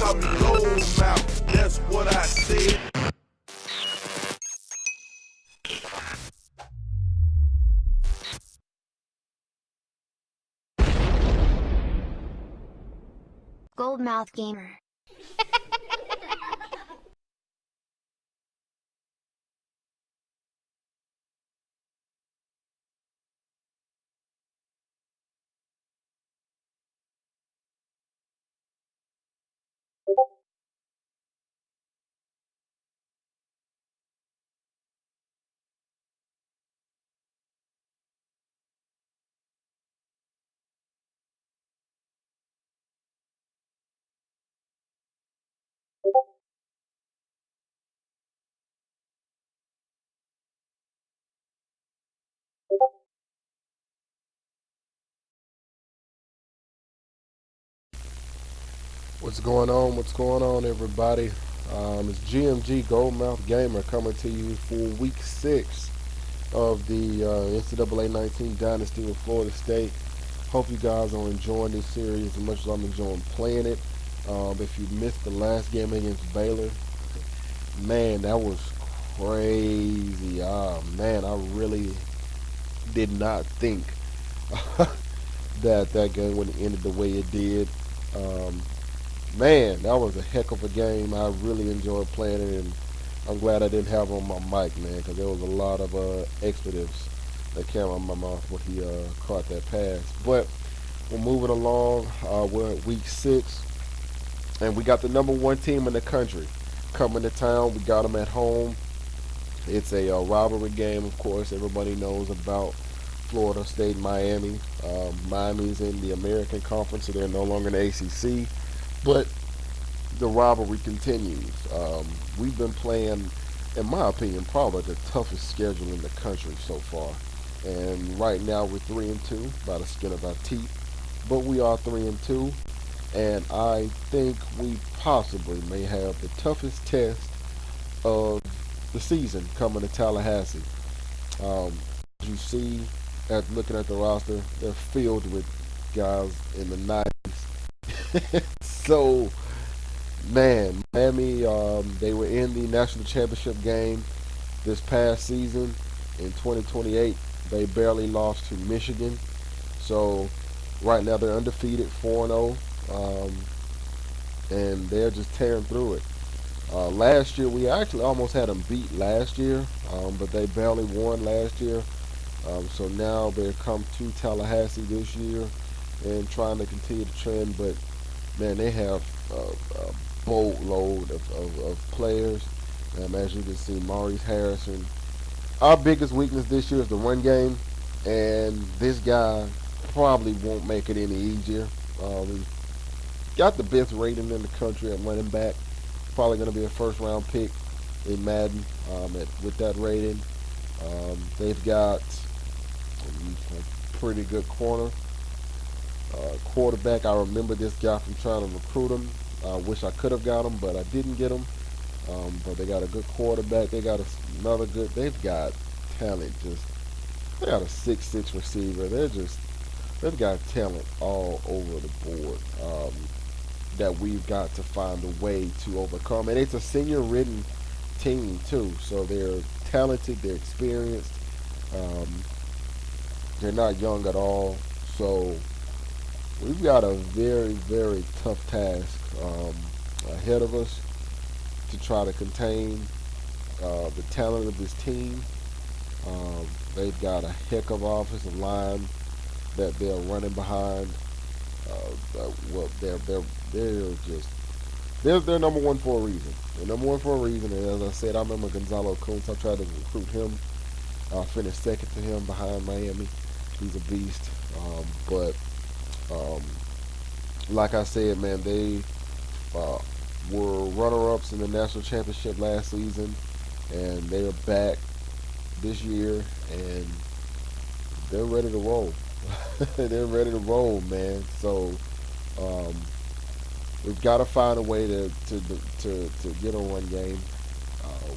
call me Goldmouth, that's what I said. Goldmouth Gamer. What's going on? What's going on, everybody? It's GMG Goldmouth Gamer coming to you for week 6 of the NCAA 19 Dynasty with Florida State. Hope you guys are enjoying this series as much as I'm enjoying playing it. If you missed the last game against Baylor, man, that was crazy. Man, I really did not think that game would have ended the way it did. Man, that was a heck of a game. I really enjoyed playing it, and I'm glad I didn't have on my mic, man, because there was a lot of expletives that came out of my mouth when he caught that pass. But we're moving along. We're at week 6, and we got the #1 team in the country coming to town. We got them at home. It's a rivalry game, of course. Everybody knows about Florida State and Miami. Miami's in the American Conference, so they're no longer in the ACC. But the rivalry continues. We've been playing, in my opinion, probably the toughest schedule in the country so far. And right now we're 3-2 by the skin of our teeth. But we are 3-2, and I think we possibly may have the toughest test of the season coming to Tallahassee. As you see, at looking at the roster, they're filled with guys in the 90s. So, man, Miami, they were in the national championship game this past season in 2028. They barely lost to Michigan. So, right now they're undefeated, 4-0, and they're just tearing through it. Last year, we actually almost had them beat last year, but they barely won last year. So now they've come to Tallahassee this year and trying to continue the trend, but man, they have a boatload of players. As you can see, Maurice Harrison. Our biggest weakness this year is the run game, and this guy probably won't make it any easier. We got the best rating in the country at running back. Probably going to be a first-round pick in Madden with that rating. They've got a pretty good quarterback. I remember this guy from trying to recruit him. I wish I could have got him, but I didn't get him. But they got a good quarterback. They got another good. They've got talent. They got a 6'6" receiver. They've got talent all over the board that we've got to find a way to overcome. And it's a senior-ridden team too, so they're talented. They're experienced. They're not young at all. So we've got a very, very tough task ahead of us to try to contain the talent of this team. They've got a heck of offensive line that they're running behind. They're number one for a reason. They're number one for a reason. And as I said, I remember Gonzalo Kuntz. I tried to recruit him. I finished second to him behind Miami. He's a beast. But like I said, man, they were runner-ups in the national championship last season, and they are back this year, and they're ready to roll. They're ready to roll, man. So we've got to find a way to get a run game.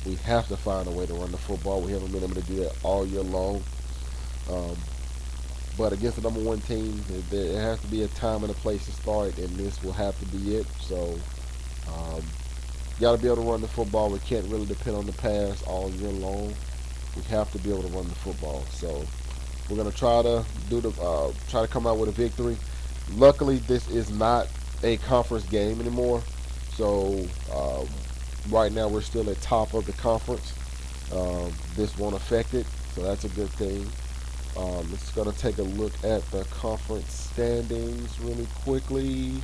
We have to find a way to run the football. We haven't been able to do that all year long. But against the number one team, there has to be a time and a place to start, and this will have to be it. So Got to be able to run the football. We can't really depend on the pass all year long. We have to be able to run the football. So we're gonna try to try to come out with a victory. Luckily, this is not a conference game anymore. So right now we're still at top of the conference. This won't affect it, so that's a good thing. It's gonna take a look at the conference standings really quickly.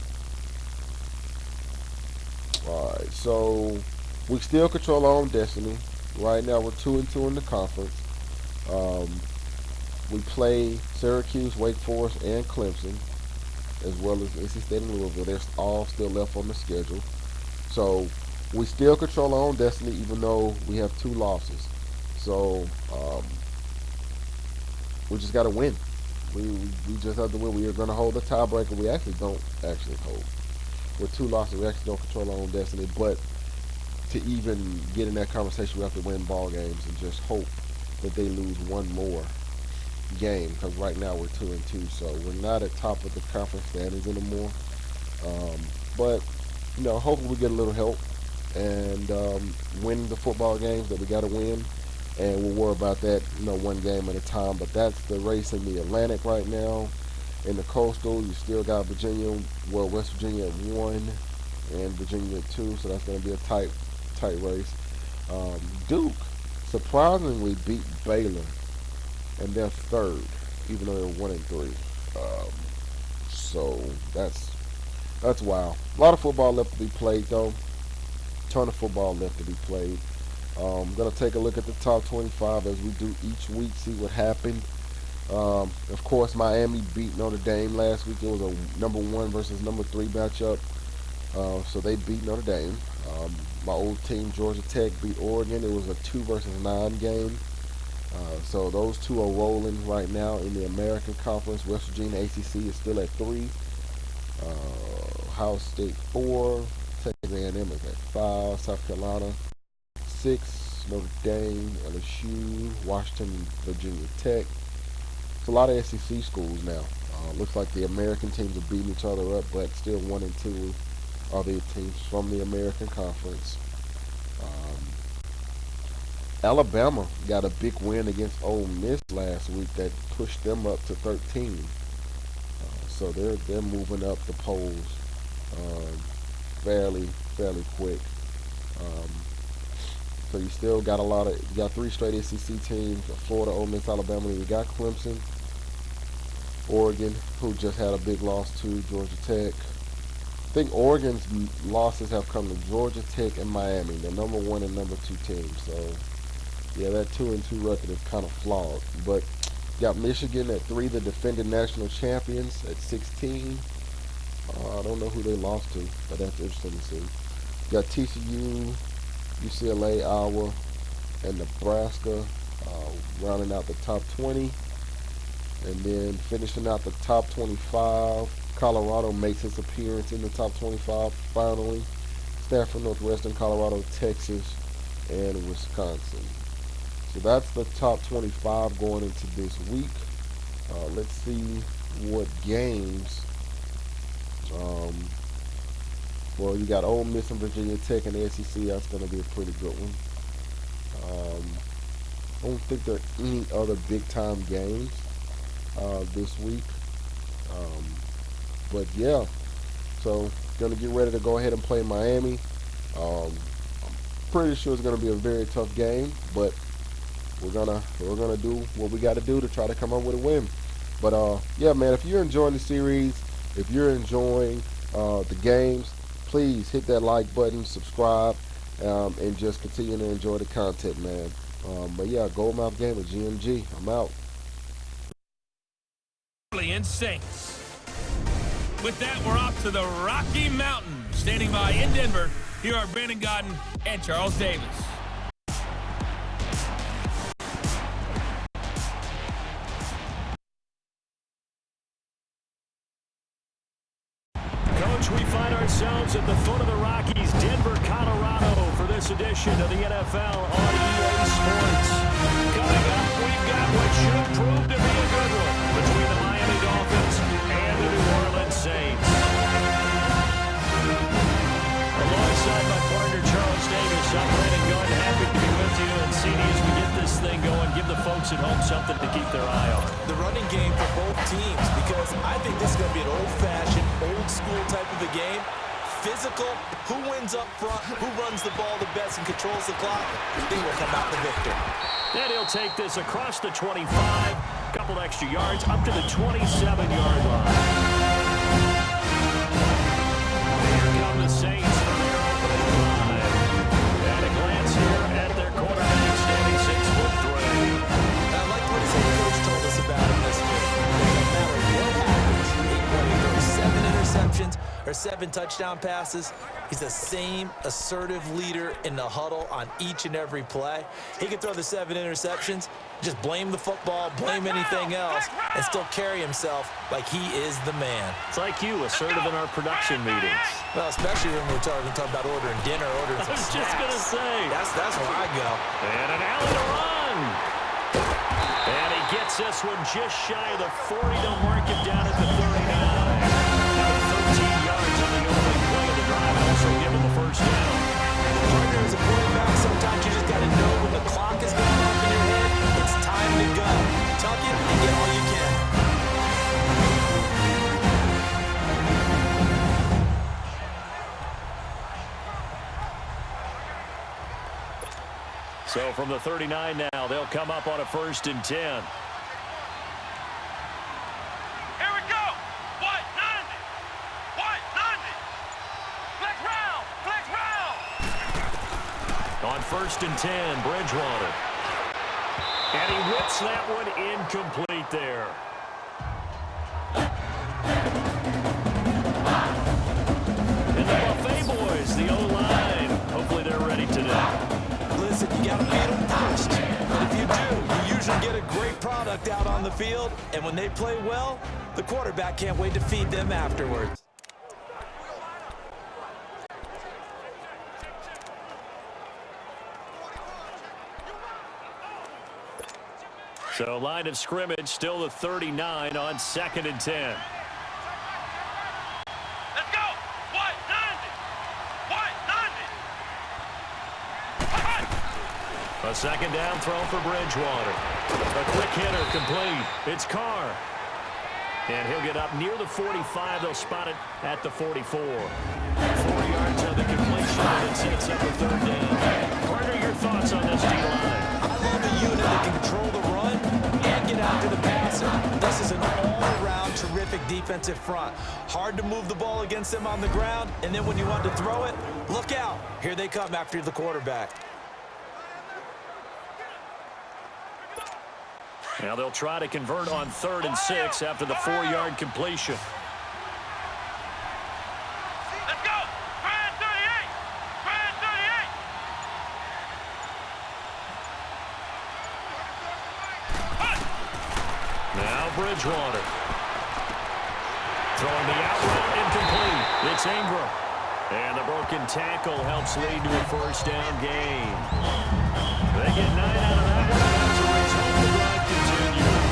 All right, so we still control our own destiny. Right now we're 2-2 in the conference. We play Syracuse, Wake Forest, and Clemson, as well as NC State and Louisville. They're all still left on the schedule. So we still control our own destiny, even though we have 2 losses. So we just got to win. We just have to win. We are going to hold the tiebreaker. We actually don't hold. With 2 losses, we actually don't control our own destiny. But to even get in that conversation, we have to win ball games and just hope that they lose one more game, because right now we're 2-2, so we're not at top of the conference standings anymore. But hopefully we get a little help and win the football games that we got to win, and we'll worry about that one game at a time. But that's the race in the Atlantic right now. In the Coastal, you still got Virginia, West Virginia at 1 and Virginia at 2, so that's going to be a tight race. Duke surprisingly beat Baylor, and they're 3rd, even though they're 1-3. So that's wild. A lot of football left to be played, though. Ton of football left to be played. I'm gonna take a look at the top 25 as we do each week, see what happened. Of course, Miami beat Notre Dame last week. It was a number 1 versus number 3 matchup. So they beat Notre Dame. My old team, Georgia Tech, beat Oregon. It was a 2 versus 9 game. So those 2 are rolling right now in the American Conference. West Virginia ACC is still at 3. Ohio State 4. Texas A&M is at 5. South Carolina 6. Notre Dame, LSU, Washington, Virginia Tech. It's a lot of SEC schools now. Looks like the American teams are beating each other up, but still 1 and 2 are the teams from the American Conference. Alabama got a big win against Ole Miss last week that pushed them up to 13. So they're moving up the polls fairly quick. So you still got you got 3 straight SEC teams: Florida, Ole Miss, Alabama. You got Clemson, Oregon, who just had a big loss to Georgia Tech. I think Oregon's losses have come to Georgia Tech and Miami, the number 1 and number 2 teams. So yeah, that 2-2 record is kind of flawed. But you got Michigan at 3, the defending national champions, at 16. I don't know who they lost to, but that's interesting to see. You got TCU, UCLA, Iowa, and Nebraska rounding out the top 20. And then finishing out the top 25, Colorado makes its appearance in the top 25 finally. Stanford, Northwestern, Colorado, Texas, and Wisconsin. So that's the top 25 going into this week. Let's see what games. Well, you got Ole Miss and Virginia Tech and the SEC. That's going to be a pretty good one. I don't think there are any other big-time games this week. But yeah, so going to get ready to go ahead and play Miami. I'm pretty sure it's going to be a very tough game, but we're gonna do what we got to do to try to come up with a win. But yeah, man, if you're enjoying the series, if you're enjoying the games, please hit that like button, subscribe, and just continue to enjoy the content, man. But yeah, Goldmouth Gamer, GMG. I'm out. And Saints. With that, we're off to the Rocky Mountains. Standing by in Denver, here are Brandon Godden and Charles Davis. Coach, we find ourselves at the foot of the Rockies, Denver, Colorado, for this edition of the NFL on EA Sports. Coming up, we've got what should prove to be a good one between the Miami Dolphins and the New Orleans Saints. Alongside makes it home something to keep their eye on. The running game for both teams, because I think this is going to be an old-fashioned, old-school type of a game. Physical, who wins up front, who runs the ball the best and controls the clock, they will come out the victor. And he'll take this across the 25, a couple extra yards, up to the 27-yard line. Here come the Saints for their opening drive. And a glance here at their quarterback, standing 6'3". I like what his head coach told us about him this week. No matter what happens, whether he throws 7 interceptions or 7 touchdown passes, he's the same assertive leader in the huddle on each and every play. He can throw the 7 interceptions, just blame the football, blame anything else, and still carry himself like he is the man. It's like you, assertive in our production meetings. Well, especially when we're talking about ordering dinner, ordering some I was just going to say. That's where I go. And an alley to run. And he gets this one just shy of the 40. They'll mark him down at the 39. 13 yards on the opening play of the drive, and also give him the first down. Partner, as a quarterback, sometimes you just got to know when the clock is going off in your head, it's time to go. Tuck it and get all you can. So from the 39 now, they'll come up on a 1st and 10. On 1st and 10, Bridgewater. And he whips that one incomplete there. And the Buffet boys, the O-line. Hopefully they're ready today. Listen, you got to beat them first. But if you do, you usually get a great product out on the field. And when they play well, the quarterback can't wait to feed them afterwards. So line of scrimmage, still the 39 on 2nd and 10. Let's go! What? 90! A 2nd down throw for Bridgewater. A quick hitter complete. It's Carr. And he'll get up near the 45. They'll spot it at the 44. 4 yards on the completion, and it sets up a 3rd down. Carter, your thoughts on this D-line? I love a unit that can control the run and get after the passer. This is an all-around terrific defensive front. Hard to move the ball against them on the ground, and then when you want to throw it, look out. Here they come after the quarterback. Now they'll try to convert on 3rd and 6 after the 4-yard completion. Let's go! Try 38! Try 38! Now Bridgewater. Throwing the out route incomplete. It's Ingram. And the broken tackle helps lead to a 1st down gain. They get 9 out of that one. As a result, the drive continues.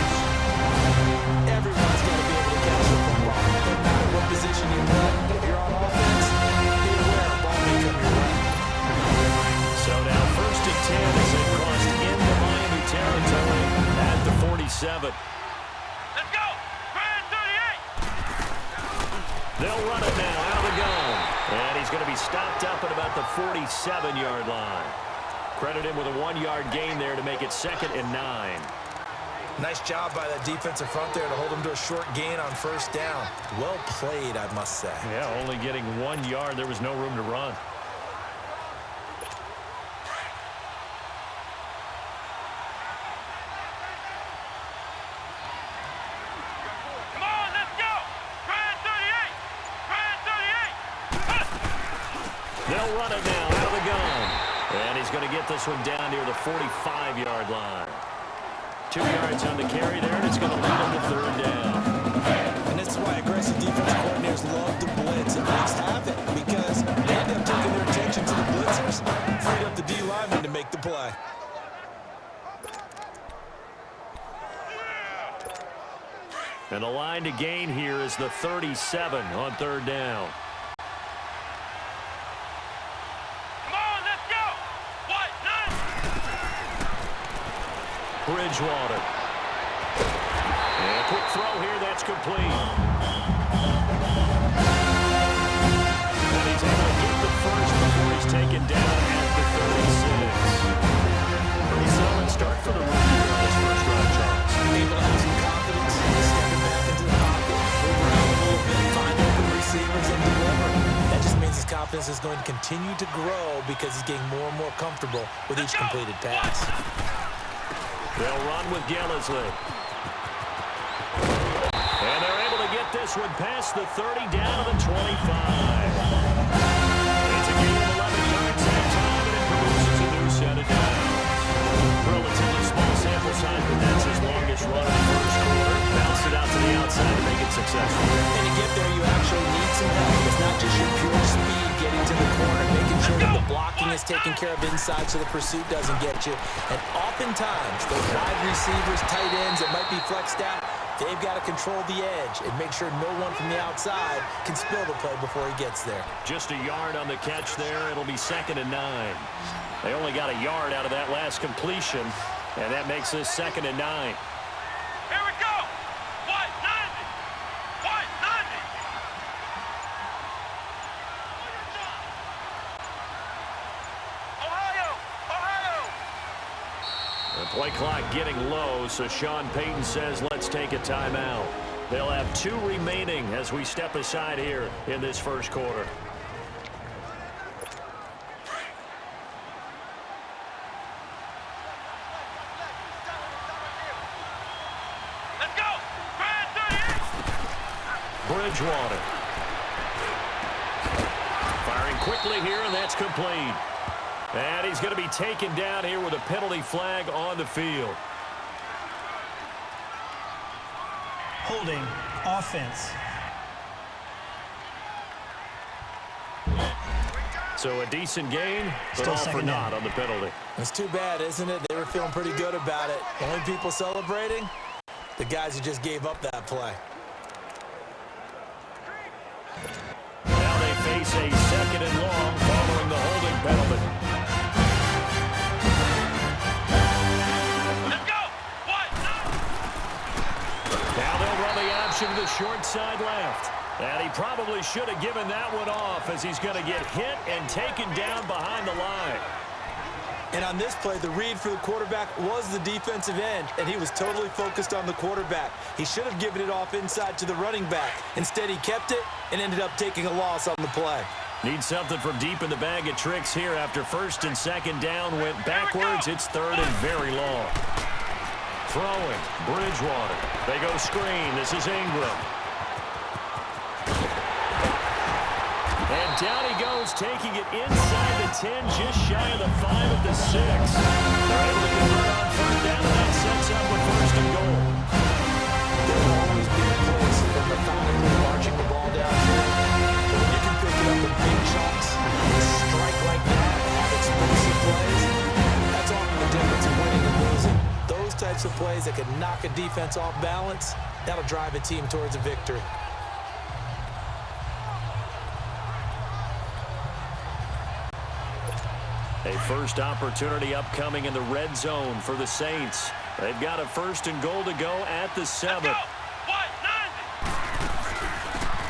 Everyone's got to be able to catch the football. No matter what position you play, if you're on offense, be aware a ball may come your way. So now 1st and 10 as they crossed into Miami territory at the 47. Let's go! Try 38! They'll run it now out of the gun. And he's going to be stopped up at about the 47-yard line. Credit him with a 1-yard gain there to make it 2nd and 9. Nice job by that defensive front there to hold him to a short gain on 1st down. Well played, I must say. Yeah, only getting 1 yard. There was no room to run. Come on, let's go! Try 38! Try 38! They'll run it now out of the gun. And he's going to get this one down near the 45-yard line. 2 yards on the carry there, and it's going to lead him to 3rd down. And this is why aggressive defensive coordinators love to blitz and wreaks havoc, because they end up taking their attention to the blitzers, freed up the D-lineman to make the play. And the line to gain here is the 37 on 3rd down. Bridgewater. And a quick throw here, that's complete. And he's able to get the first before he's taken down at the 36. Pretty solid start for the rookie on this first drive, Charles. Able to have some confidence, stepping back into the pocket, move around a little bit, find open receivers, and deliver. That just means his confidence is going to continue to grow because he's getting more and more comfortable with each completed pass. They'll run with Gillisley. And they're able to get this one past the 30 down to the 25. It's a gain of 11 yards that time, and it produces a new set of downs. Relatively small sample size, but that's his longest run in the first quarter. Bounce it out to the outside to make it successful. And to get there, you actually need some help. It's not just your pure speed getting to the corner, making sure that the blocking is taken care of inside so the pursuit doesn't get you. And oftentimes, those wide receivers, tight ends that might be flexed out, they've got to control the edge and make sure no one from the outside can spill the play before he gets there. Just a yard on the catch there. It'll be 2nd and 9. They only got a yard out of that last completion, and that makes this 2nd and 9. Here we go. White 90. White 90. Ohio. Ohio. The play clock getting low, so Sean Payton says let's take a timeout. They'll have 2 remaining as we step aside here in this first quarter. Bridgewater. Firing quickly here, and that's complete. And he's going to be taken down here with a penalty flag on the field. Holding offense. So a decent gain, but Still all for second naught down. on the penalty. It's too bad, isn't it? They were feeling pretty good about it. The only people celebrating? The guys who just gave up that play. Now they face a 2nd and long following the holding penalty. Let's go. White 90. Now they'll run the option to the short side left. And he probably should have given that one off as he's going to get hit and taken down behind the line. And on this play, the read for the quarterback was the defensive end, and he was totally focused on the quarterback. He should have given it off inside to the running back. Instead, he kept it and ended up taking a loss on the play. Need something from deep in the bag of tricks here after 1st and 2nd down went backwards. It's 3rd and very long. Throwing, Bridgewater. They go screen. This is Ingram. And down he goes, taking it inside the 10, just shy of the 5 at the 6. They're able to convert on 3rd down, and that sets up a 1st and goal. There will always be a place for methodically marching the ball downfield. But when you can pick it up in big chunks, strike like that, and have explosive plays, that's often the difference in winning and losing. Those types of plays that can knock a defense off balance, that'll drive a team towards a victory. A first opportunity upcoming in the red zone for the Saints. They've got a 1st and goal to go at the 7.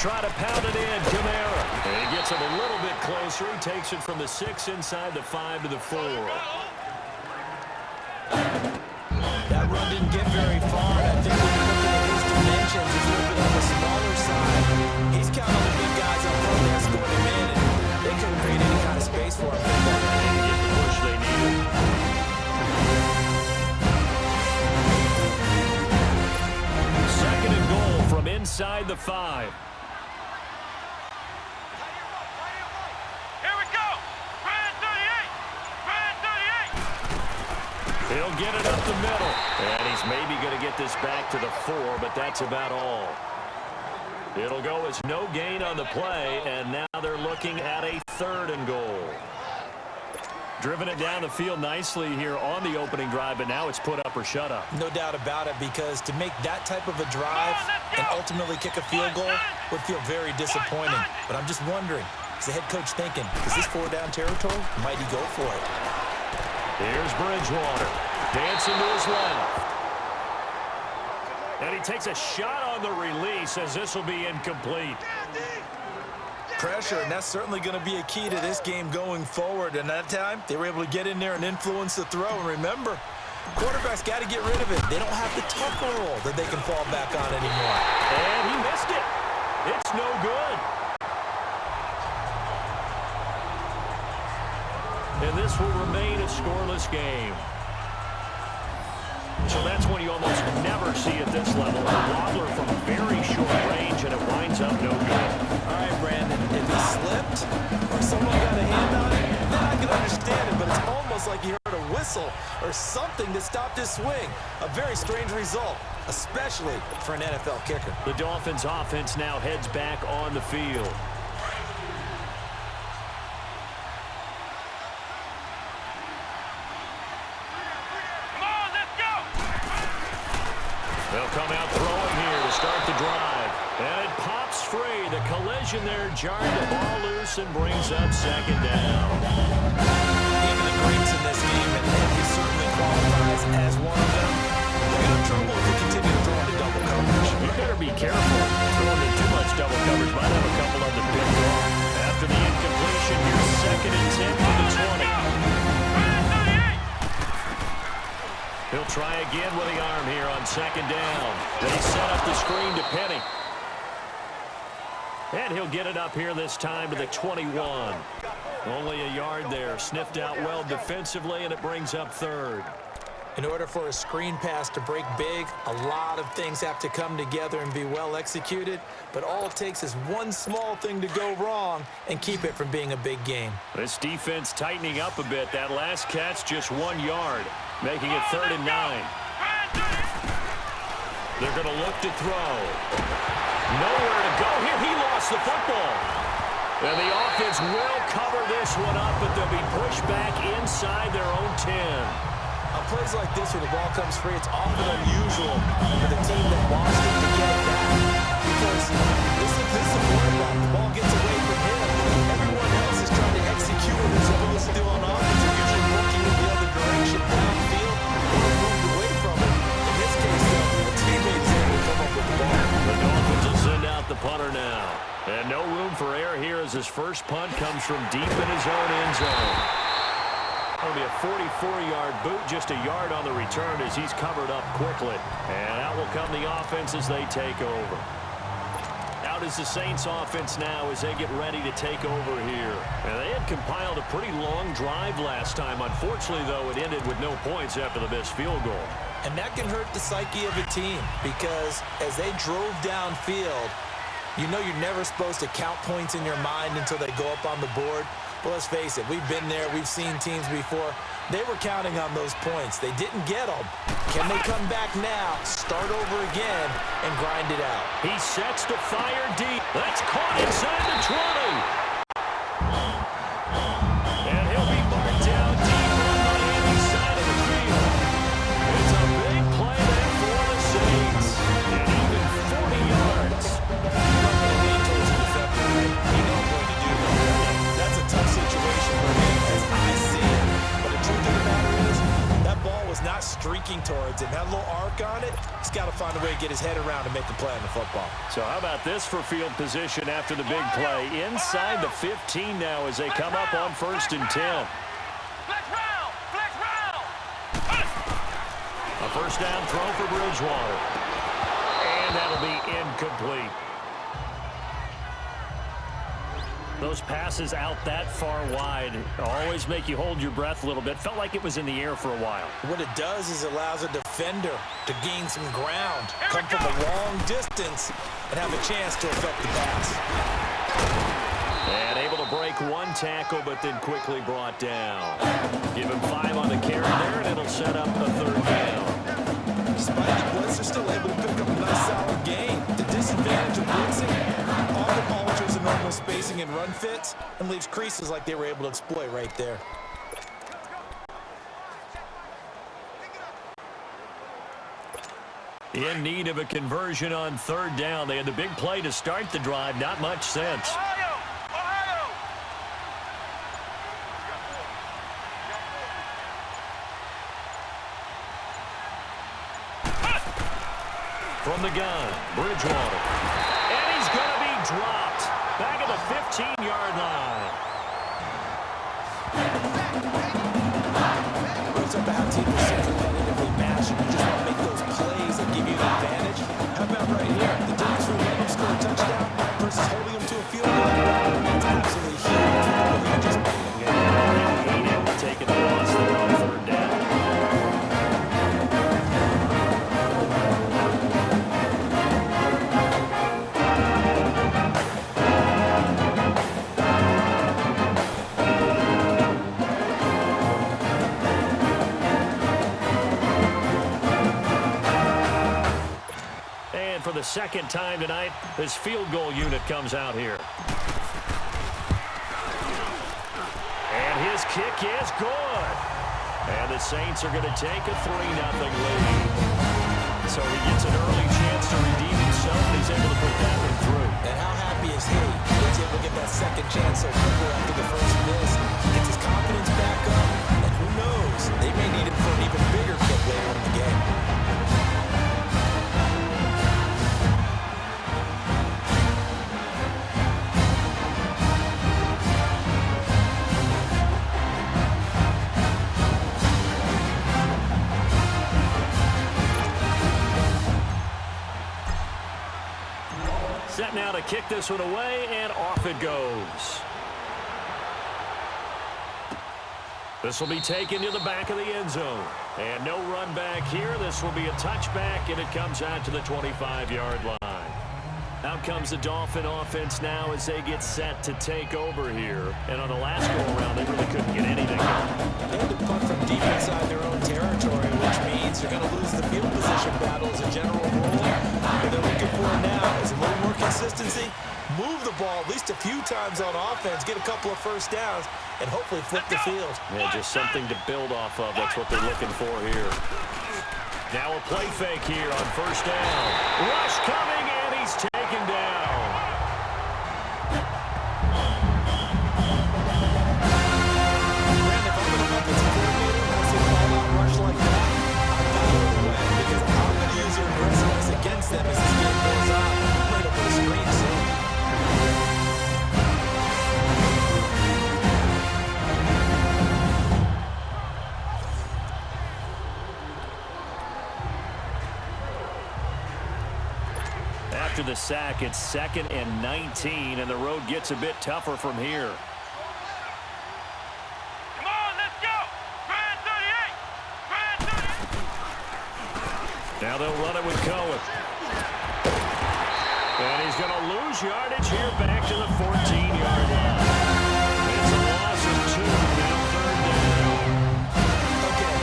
Try to pound it in, Kamara. And he gets him a little bit closer. He takes it from the 6 inside the 5 to the 4. That run didn't get very far, and I think when you're looking at his dimensions, he's a little bit on the smaller side. He's counting on the big guys up front to escort him in, and they couldn't create any kind of space for him. Second and goal from inside the 5. Here we go. Brand 38. Brand 38. He'll get it up the middle. And he's maybe going to get this back to the 4, but that's about all. It'll go as no gain on the play, and now they're looking at a 3rd and goal. Driven it down the field nicely here on the opening drive, but now it's put up or shut up. No doubt about it, because to make that type of a drive and ultimately kick a field goal would feel very disappointing. But I'm just wondering, is the head coach thinking, is this 4-down territory? Might he go for it? Here's Bridgewater. dancing to his left. And he takes a shot on the release as this will be incomplete. Pressure, and that's certainly going to be a key to this game going forward. And that time, they were able to get in there and influence the throw. And remember, quarterbacks got to get rid of it. They don't have the tucker roll that they can fall back on anymore. And he missed it. It's no good. And this will remain a scoreless game. So that's when you almost never see at this level a wobbler from very short range, and it winds up no good. All right, Brandon, if he slipped or someone got a hand on it, then I can understand it, but it's almost like he heard a whistle or something that stopped his swing. A very strange result, especially for an NFL kicker. The Dolphins' offense now heads back on the field. They'll come out throwing here to start the drive. And it pops free. The collision there jarred the ball loose and brings up second down. Even the greats in this game, and he certainly qualifies as one of them, they're going to have trouble if they continue to throw into double coverage. You better be careful. Throwing in too much double coverage might have a couple of them picked off. After the incompletion, here's 2nd and 10 from the 20. He'll try again with the arm here on 2nd down. Then he set up the screen to Penny. And he'll get it up here this time to the 21. Only a yard there. Sniffed out well defensively, and it brings up 3rd. In order for a screen pass to break big, a lot of things have to come together and be well executed, but all it takes is one small thing to go wrong and keep it from being a big game. This defense tightening up a bit. That last catch just 1 yard, making it 3rd and 9. They're going to look to throw. Nowhere to go here. He lost the football. And the offense will cover this one up, but they'll be pushed back inside their own 10. On plays like this where the ball comes free, it's often unusual for the team that lost it to get it back. Because this is a quarterback. The ball gets away from him. Everyone else is trying to execute what they're supposed to do on offense. They're usually working in the other direction, downfield, or moved away from it. In this case, though, the teammate is able to come up with the ball. The Dolphins will send out the punter now. And no room for error here as his first punt comes from deep in his own end zone. It'll be a 44-yard boot, just a yard on the return as he's covered up quickly. And out will come the offense as they take over. Out is the Saints offense now as they get ready to take over here. And they had compiled a pretty long drive last time. Unfortunately, though, it ended with no points after the missed field goal. And that can hurt the psyche of a team because as they drove downfield, you know you're never supposed to count points in your mind until they go up on the board. But let's face it, we've been there. We've seen teams before. They were counting on those points. They didn't get them. Can they come back now, start over again, and grind it out? He sets to fire deep. That's caught inside the 20. And he'll be marked down deep on Miami's side of the field. It's a big play there for the Saints. And even 40 yards. That's a tough situation for him as I see it. But the truth of the matter is, that ball was not streaking towards him. That little arc on it, he's got to find a way to get his head around and make a play on the football. So how about this for field position after the big play? Inside the 15 now as they come up on 1st and 10. A first down throw for Bridgewater. And that'll be incomplete. Those passes out that far wide always make you hold your breath a little bit. Felt like it was in the air for a while. What it does is it allows a defender to gain some ground, come from a long distance, and have a chance to affect the pass. And able to break one tackle, but then quickly brought down. Give him 5 on the carry there, and it'll set up a 3rd down. Despite the blitz, they're still able to pick up a nice solid gain. The disadvantage of blitzing often alters the normal spacing and run fits and leaves creases like they were able to exploit right there. In need of a conversion on 3rd down. They had the big play to start the drive. Not much sense. From the gun, Bridgewater. And he's going to be dropped. Back at the 15-yard line. Brings up a half team that's so competitively matched, and you just want to make those plays that give you the advantage. How about right here? The difference between letting them score a touchdown versus holding them to a field goal. It's absolutely huge. What he just made. Taking the loss there on third down. And for the second time tonight, this field goal unit comes out here. And his kick is good. And the Saints are going to take a 3-0 lead. So he gets an early chance to redeem himself, and he's able to put that one through. And how happy is he? He's able to get that second chance so quickly after the first miss. Gets his confidence back up. And who knows? They may need him for an even bigger kick later in the game. Set now to kick this one away, and off it goes. This will be taken to the back of the end zone. And no run back here. This will be a touchback, and it comes out to the 25-yard line. Out comes the Dolphin offense now as they get set to take over here. And on the last go-around, they really couldn't get anything going. They had to punt from deep inside their own territory, which means they're going to lose the field position battle as a general rule. What they're looking for now is a little more consistency, move the ball at least a few times on offense, get a couple of first downs, and hopefully flip the field. Yeah, just something to build off of. That's what they're looking for here. Now a play fake here on first down. Rush coming, and he's taken down. Brandon, if I'm an offensive coordinator and I see an all-out rush like that, I've got to go away because I'm going to use your aggressiveness against them as this game goes on. I'm going to put a screen soon. After the sack, it's 2nd and 19, and the road gets a bit tougher from here. Come on, let's go! Grand 38! Grand 38! Now they'll run it with Cohen. And he's going to lose yardage here back to the 14-yard line. It's a loss of 2, now third down. Okay,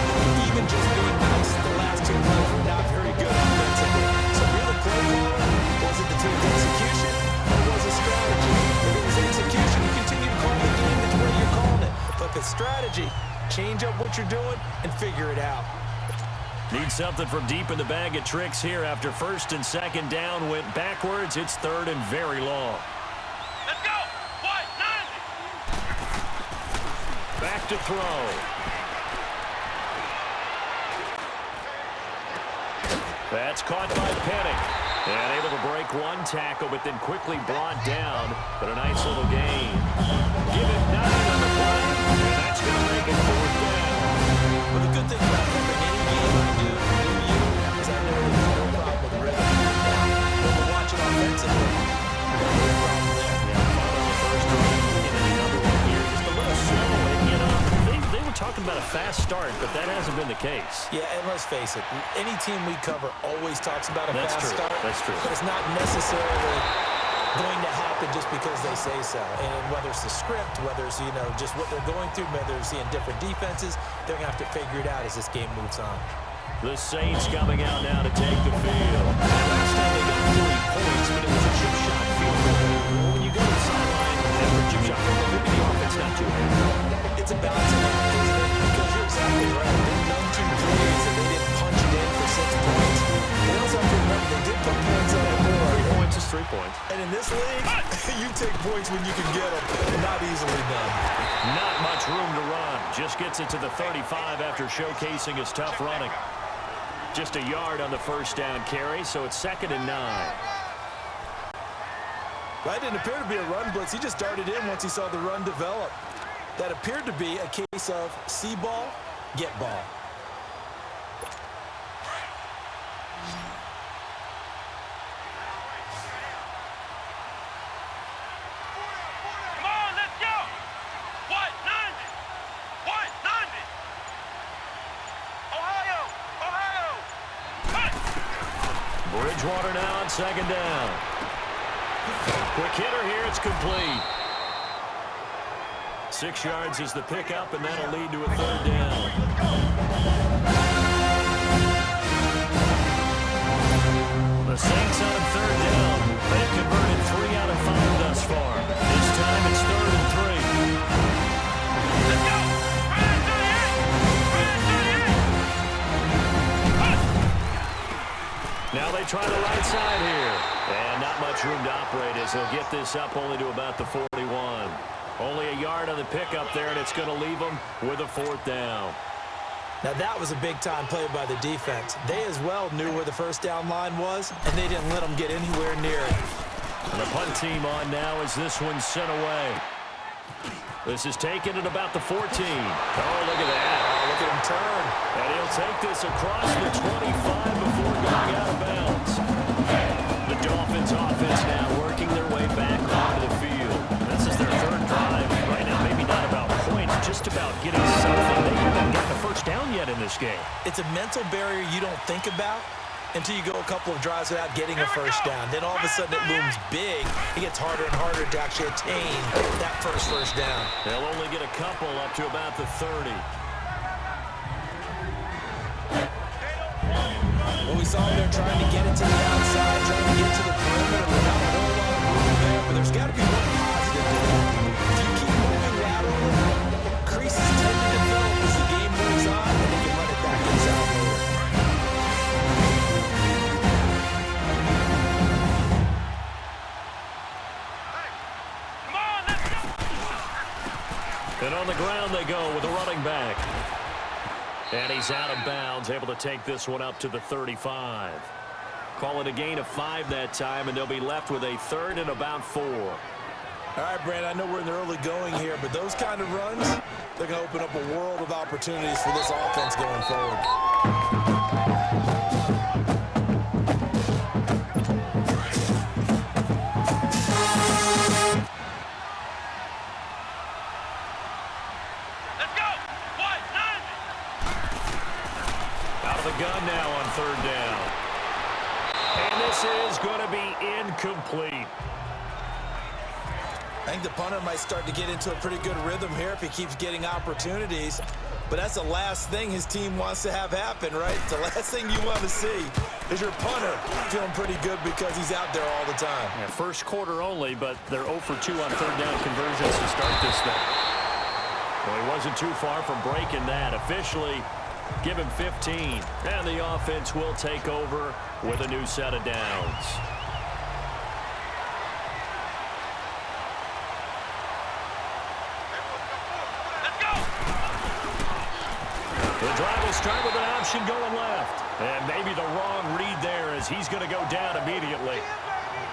even just being nice, the last 2 plays were not very good offensively. So you're the play caller. Was it the team's execution, or was it strategy? If it was execution, you continue to call the game the way you're calling it. But if it's strategy, change up what you're doing and figure it out. Need something from deep in the bag of tricks here after 1st and 2nd down went backwards. It's 3rd and very long. Let's go! White, 90! Back to throw. That's caught by Penning. And able to break one tackle, but then quickly brought down. But a nice little gain. Give it 9 on the play, and that's going to make it 4th down. But the good thing about covering any game I do is I know there's no problem with the rhythm. When we're watching offensively, there's no problem there. Yeah, fought on the first run, and then another one here. Just a little slow, and, you know, they were talking about a fast start, but that hasn't been the case. Yeah, and let's face it, any team we cover always talks about a fast start. That's true. But it's not necessarily going to happen just because they say so. And whether it's the script, whether it's, you know, just what they're going through, whether they're seeing different defenses, they're going to have to figure it out as this game moves on. The Saints coming out now to take the field. Last time they got 3 points, but it was a chip shot field goal. When you go to the sideline after a chip shot field goal, maybe the offense not too happy. It's a balancing act, isn't it? Because you're exactly right. They're none too pleased and they didn't punch it in for 6 points. They also have to remember they did put points on the board. 3 points is 3 points. And in this league, you take points when you can get them. Not easily done. Not much room to run. Just gets it to the 35 after showcasing his tough running. Just a yard on the first down carry, so it's 2nd and 9. That didn't appear to be a run blitz. He just darted in once he saw the run develop. That appeared to be a case of see ball, get ball. Come on, let's go! What? 90! What? 90! Ohio! Ohio! Cut! Bridgewater now on 2nd down. Quick hitter here, it's complete. 6 yards is the pickup, and that'll lead to a 3rd down. The Saints on 3rd down. They've converted 3 out of 5 thus far. This time it's 3rd and 3. Let's go! Ryan 38! Ryan 38! Now they try the right side here. And not much room to operate as they'll get this up only to about the 41. Only a yard on the pickup there, and it's going to leave them with a 4th down. Now that was a big-time play by the defense. They as well knew where the first down line was, and they didn't let them get anywhere near it. And the punt team on now as this one's sent away. This is taken at about the 14. Oh, look at that. Oh, look at him turn. And he'll take this across the 25 before going out of bounds. The Dolphins offense now working their way back onto the field. This is their 3rd drive right now. Maybe not about points, just about getting something. They haven't gotten a first down yet in this game. It's a mental barrier you don't think about until you go a couple of drives without getting a first down. Then all of a sudden it looms big. It gets harder and harder to actually attain that first down. They'll only get a couple up to about the 30. Well, we saw them there trying to get it to the outside, trying to get to the perimeter without a whole lot of room there. But there's got to be one positive to that. If you keep moving laterally, creases tend to develop as the game moves on, and they can run it back inside later. Come on, let's go! And on the ground they go with a running back. And he's out of bounds, able to take this one up to the 35. Call it a gain of 5 that time, and they'll be left with a 3rd and about 4. All right, Brand, I know we're in the early going here, but those kind of runs, they're going to open up a world of opportunities for this offense going forward. Let's go! What? 90! Out of the gun now on 3rd down. And this is going to be incomplete. I think the punter might start to get into a pretty good rhythm here if he keeps getting opportunities. But that's the last thing his team wants to have happen, right? The last thing you want to see is your punter feeling pretty good because he's out there all the time. Yeah, first quarter only, but they're 0 for 2 on 3rd down conversions to start this thing. Well, he wasn't too far from breaking that. Officially, give him 15. And the offense will take over with a new set of downs. Let's go! The drive will start with an option going left. And maybe the wrong read there as he's going to go down immediately.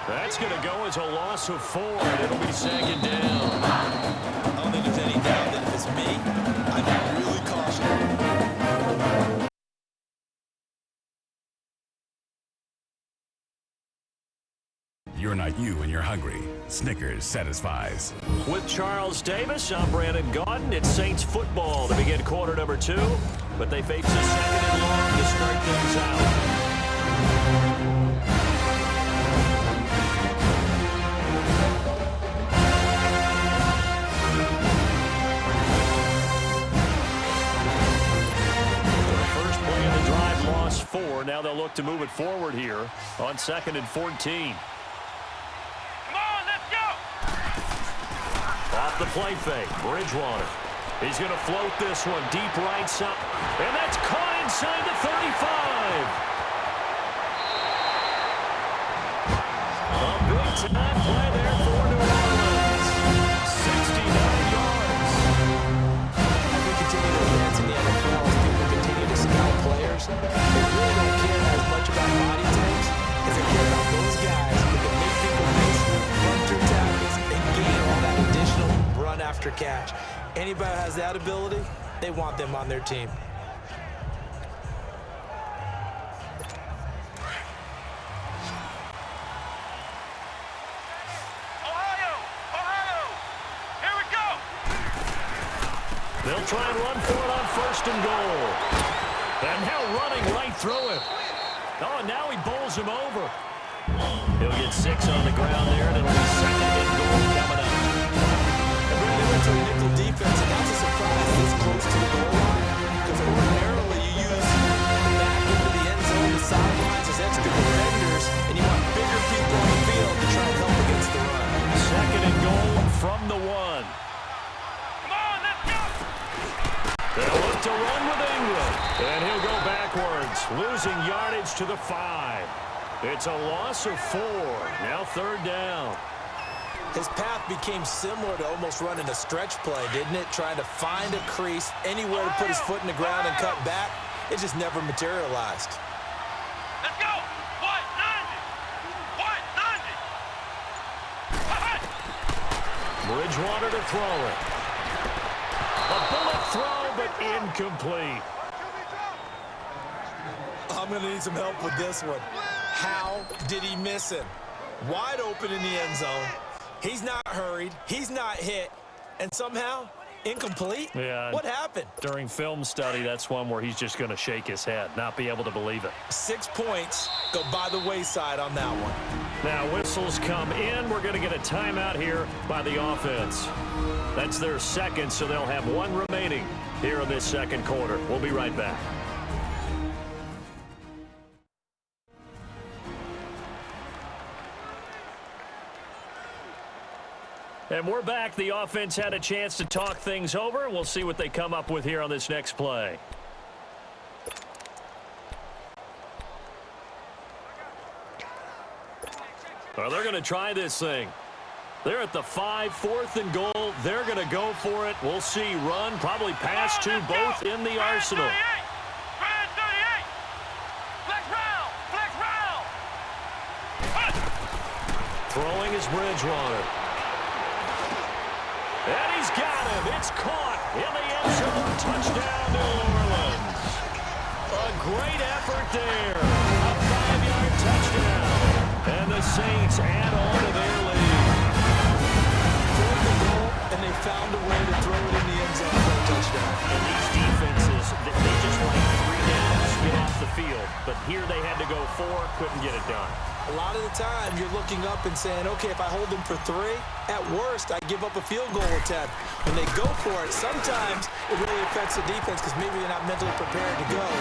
That's going to go as a loss of 4, and it'll be 2nd down. I don't think there's any doubt that if it's me, I'd be really cautious. You're not you when you're hungry. Snickers satisfies. With Charles Davis, I'm Brandon Gaudin. It's Saints football to begin quarter number 2, but they face a 2nd and long to start things out. First play of the drive, lost 4. Now they'll look to move it forward here on 2nd and 14. Off the play fake, Bridgewater. He's going to float this one deep right side. And that's caught inside the 35. A big-time play there for New Orleans. 69 yards. As we continue to advance in the NFL, as people continue to scout players, they really don't Anybody who has that ability, they want them on their team. They'll try and run for it on 1st and goal. And now running right through him. Oh, and now he bowls him over. He'll get 6 on the ground there, and it'll be 2nd and goal coming up. And they went to a nickel defense, and that's a surprise this close to the goal line. Because ordinarily you use the back into the end zone, the sidelines as extra defenders, and you want bigger people on the field to try and help against the run. 2nd and goal from the 1. They'll look to run with Ingram. And he'll go backwards, losing yardage to the 5. It's a loss of 4. Now 3rd down. His path became similar to almost running a stretch play, didn't it? Trying to find a crease, anywhere to put his foot in the ground and cut back. It just never materialized. Let's go! What? 90! What? 90! Bridgewater to throw it. A bullet throw, but incomplete. I'm going to need some help with this one. How did he miss him? Wide open in the end zone. He's not hurried. He's not hit. And somehow, incomplete? Yeah. What happened? During film study, that's one where he's just going to shake his head, not be able to believe it. 6 points go by the wayside on that one. Now whistles come in. We're going to get a timeout here by the offense. That's their 2nd, so they'll have 1 remaining here in this 2nd quarter. We'll be right back. And we're back. The offense had a chance to talk things over. We'll see what they come up with here on this next play. Well, they're going to try this thing. They're at the 5, 4th and goal. They're going to go for it. We'll see. Run, probably pass to both in the arsenal. Throwing is Bridgewater. And he's got him. It's caught in the end zone. Touchdown, New Orleans. A great effort there. A 5-yard touchdown. And the Saints add on to their lead. 4th and goal, and they found a way to throw it in the end zone for a touchdown. And these defenses, they just like 3 downs, get off the field. But here they had to go 4, couldn't get it done. A lot of the time, you're looking up and saying, okay, if I hold them for 3, at worst, I give up a field goal attempt. When they go for it, sometimes it really affects the defense because maybe they're not mentally prepared to go. Well,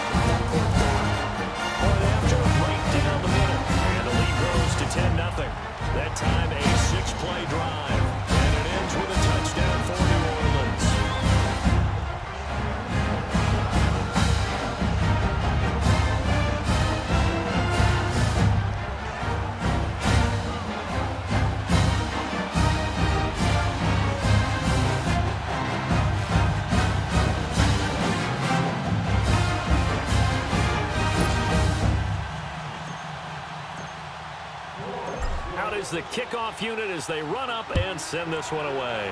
they have to right down the middle. And the lead grows to 10-0. That time, a 6-play drive. And it ends with a touchdown for New Orleans. Is the kickoff unit as they run up and send this one away.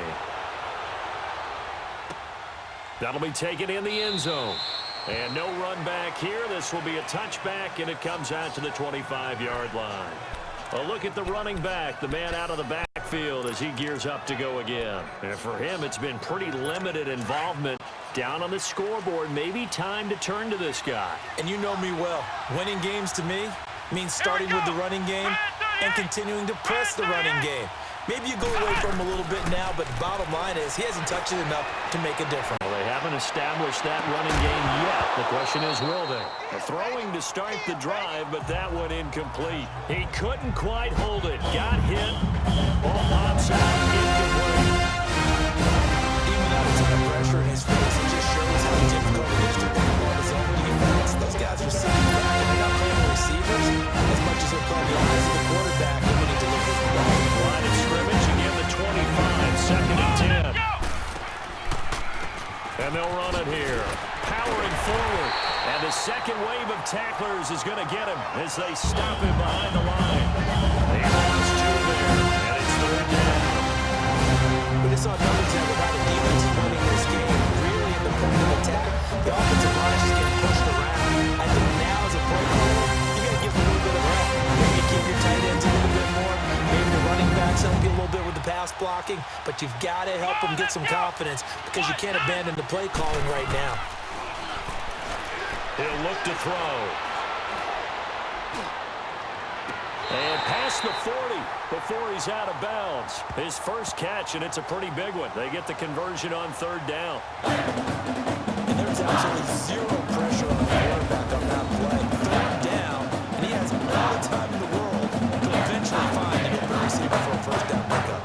That'll be taken in the end zone. And no run back here. This will be a touchback, and it comes out to the 25-yard line. A look at the running back, the man out of the backfield as he gears up to go again. And for him, it's been pretty limited involvement down on the scoreboard. Maybe time to turn to this guy. And you know me well. Winning games to me means starting with the running game and continuing to press the running game. Maybe you go away from him a little bit now, but the bottom line is he hasn't touched it enough to make a difference. Well, they haven't established that running game yet. The question is, will they? Throwing to start the drive, but that one incomplete. He couldn't quite hold it. Got hit. Ball pops out. Incomplete. Even out of ton of pressure in his face, it just shows how difficult it is to work on his own defense. Those guys are sitting back and they're not playing the receivers as much as they're playing the eyes of the quarterback when he delivers the ball. Line of scrimmage again, the 25, 2nd and 10. And they'll run it here. Powering forward. And the second wave of tacklers is going to get him as they stop him behind the line. They lost 2 there, and it's 3rd down. But it's on another time about a defense running this game. blocking, but you've got to help him get some confidence because you can't abandon the play calling right now. He'll look to throw. And past the 40 before he's out of bounds. His first catch, and it's a pretty big one. They get the conversion on 3rd down. And there's absolutely zero pressure on the quarterback on that play. 3rd down, and he has all the time in the world to eventually find an open receiver for a 1st down pickup.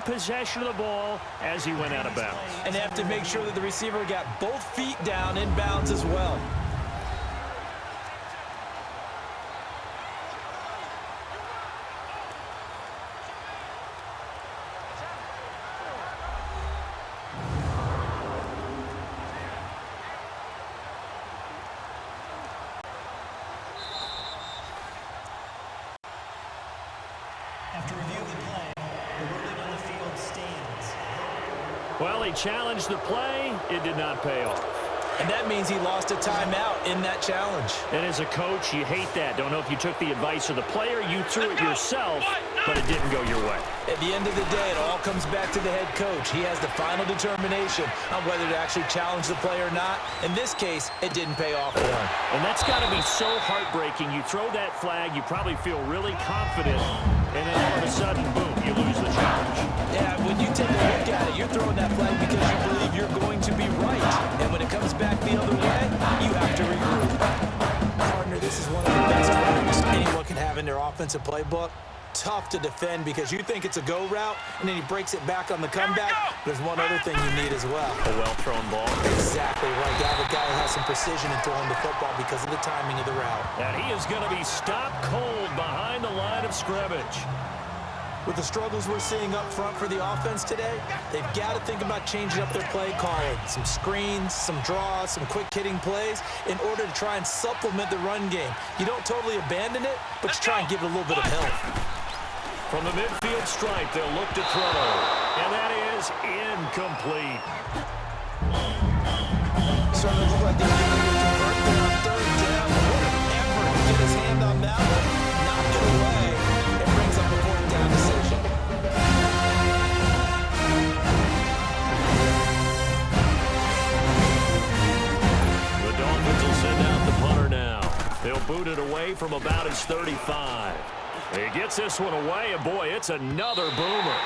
Possession of the ball as he went out of bounds. And they have to make sure that the receiver got both feet down in bounds as well. After review of the play, the ruling on the field stands. Well, he challenged the play. It did not pay off. And that means he lost a timeout in that challenge. And as a coach, you hate that. Don't know if you took the advice of the player, you threw it yourself, but it didn't go your way. At the end of the day, it all comes back to the head coach. He has the final determination on whether to actually challenge the play or not. In this case, it didn't pay off for him. And that's got to be so heartbreaking. You throw that flag, you probably feel really confident, and then all of a sudden, boom, you lose the challenge. Yeah, when you take a look at it, you're throwing that flag because you believe you're going to be right. And when it comes back the other way, you have to regroup. Partner, this is one of the best flags anyone can have in their offensive playbook. Tough to defend because you think it's a go route, and then he breaks it back on the comeback. There's one other thing you need as well. A well-thrown ball. Exactly right. You have a guy who has some precision in throwing the football because of the timing of the route. And he is going to be stopped cold behind the line of scrimmage. With the struggles we're seeing up front for the offense today, they've got to think about changing up their play calling. Some screens, some draws, some quick-hitting plays in order to try and supplement the run game. You don't totally abandon it, but you try and give it a little bit of help. From the midfield stripe, they'll look to throw. And that is incomplete. Certainly look like they're going to convert there on 3rd down. What an effort to get his hand on that one. Knocked it away. It brings up a 4th down decision. The Dolphins will send out the punter now. They'll boot it away from about his 35. He gets this one away, and boy, it's another boomer.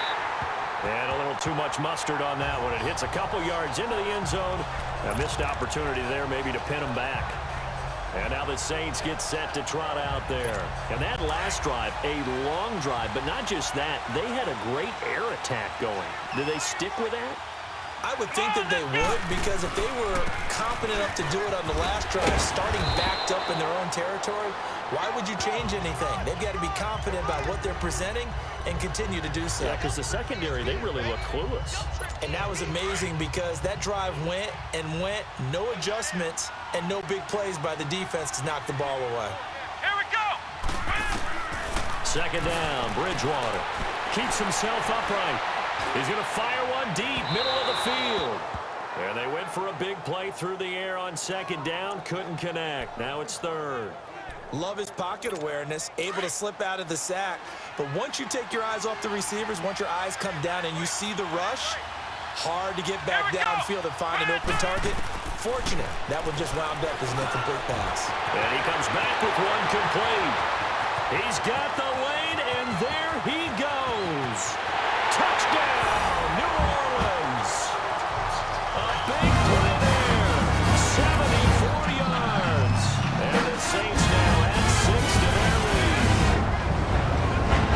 And a little too much mustard on that one. It hits a couple yards into the end zone. A missed opportunity there maybe to pin him back. And now the Saints get set to trot out there. And that last drive, a long drive, but not just that. They had a great air attack going. Did they stick with that? I would think that they would, because if they were confident enough to do it on the last drive, starting backed up in their own territory, why would you change anything? They've got to be confident about what they're presenting and continue to do so. Yeah, because the secondary, they really look clueless. And that was amazing because that drive went and went, no adjustments, and no big plays by the defense to knock the ball away. Here we go! 2nd down, Bridgewater keeps himself upright. He's going to fire one deep, middle of the field. And they went for a big play through the air on 2nd down, couldn't connect. Now it's 3rd. Love his pocket awareness, able to slip out of the sack. But once you take your eyes off the receivers, once your eyes come down and you see the rush, hard to get back downfield and find an open target. Fortunate, that one just wound up as an incomplete pass. And he comes back with one complete. He's got the lane, and there he goes. Touchdown, New Orleans. A big play there, 74 yards. And the Saints now at 6 to their lead.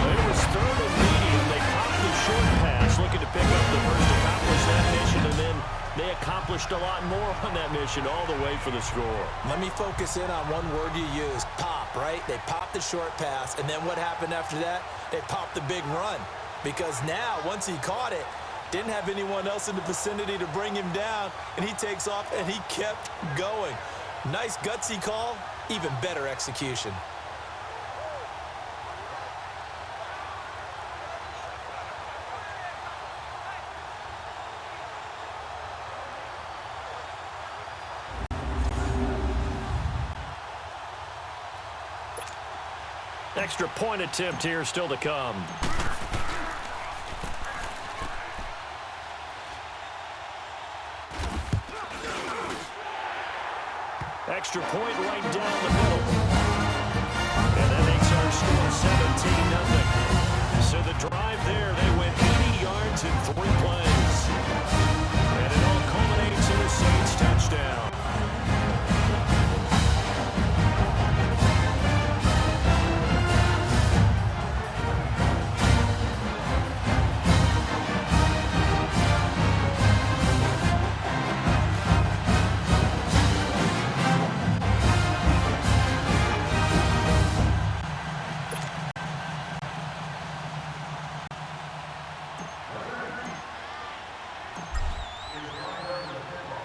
It was 3rd and medium. They popped the short pass, looking to pick up the first, accomplish that mission, and then they accomplished a lot more on that mission all the way for the score. Let me focus in on one word you used, pop, right? They popped the short pass, and then what happened after that? They popped the big run. Because now, once he caught it, didn't have anyone else in the vicinity to bring him down, and he takes off, and he kept going. Nice gutsy call, even better execution. extra point attempt here still to come. Extra point right down the middle. And that makes our score 17-0. So the drive there, they went 80 yards in 3 plays. And it all culminates in a Saints touchdown.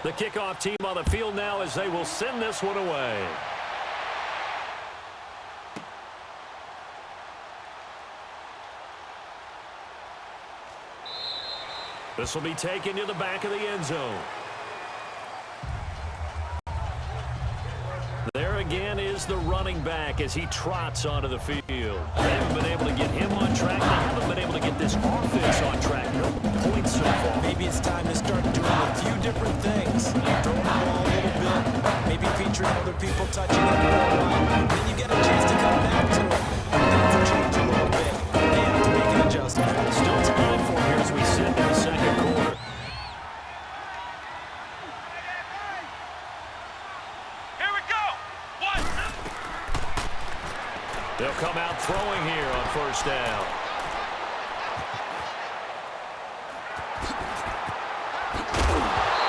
The kickoff team on the field now as they will send this one away. This will be taken to the back of the end zone. There again is the running back as he trots onto the field. They haven't been able to get him on track. They haven't been able to get this offense on track. No points so far. Maybe it's time to start doing a few different things. Throw the ball a little bit, maybe featuring other people touching it for a while. Then you get a chance to come back to it. Things will change a little bit. They have to make an adjustment. Still time for here as we sit in the second quarter. Here we go. One. They'll come out throwing here on first down.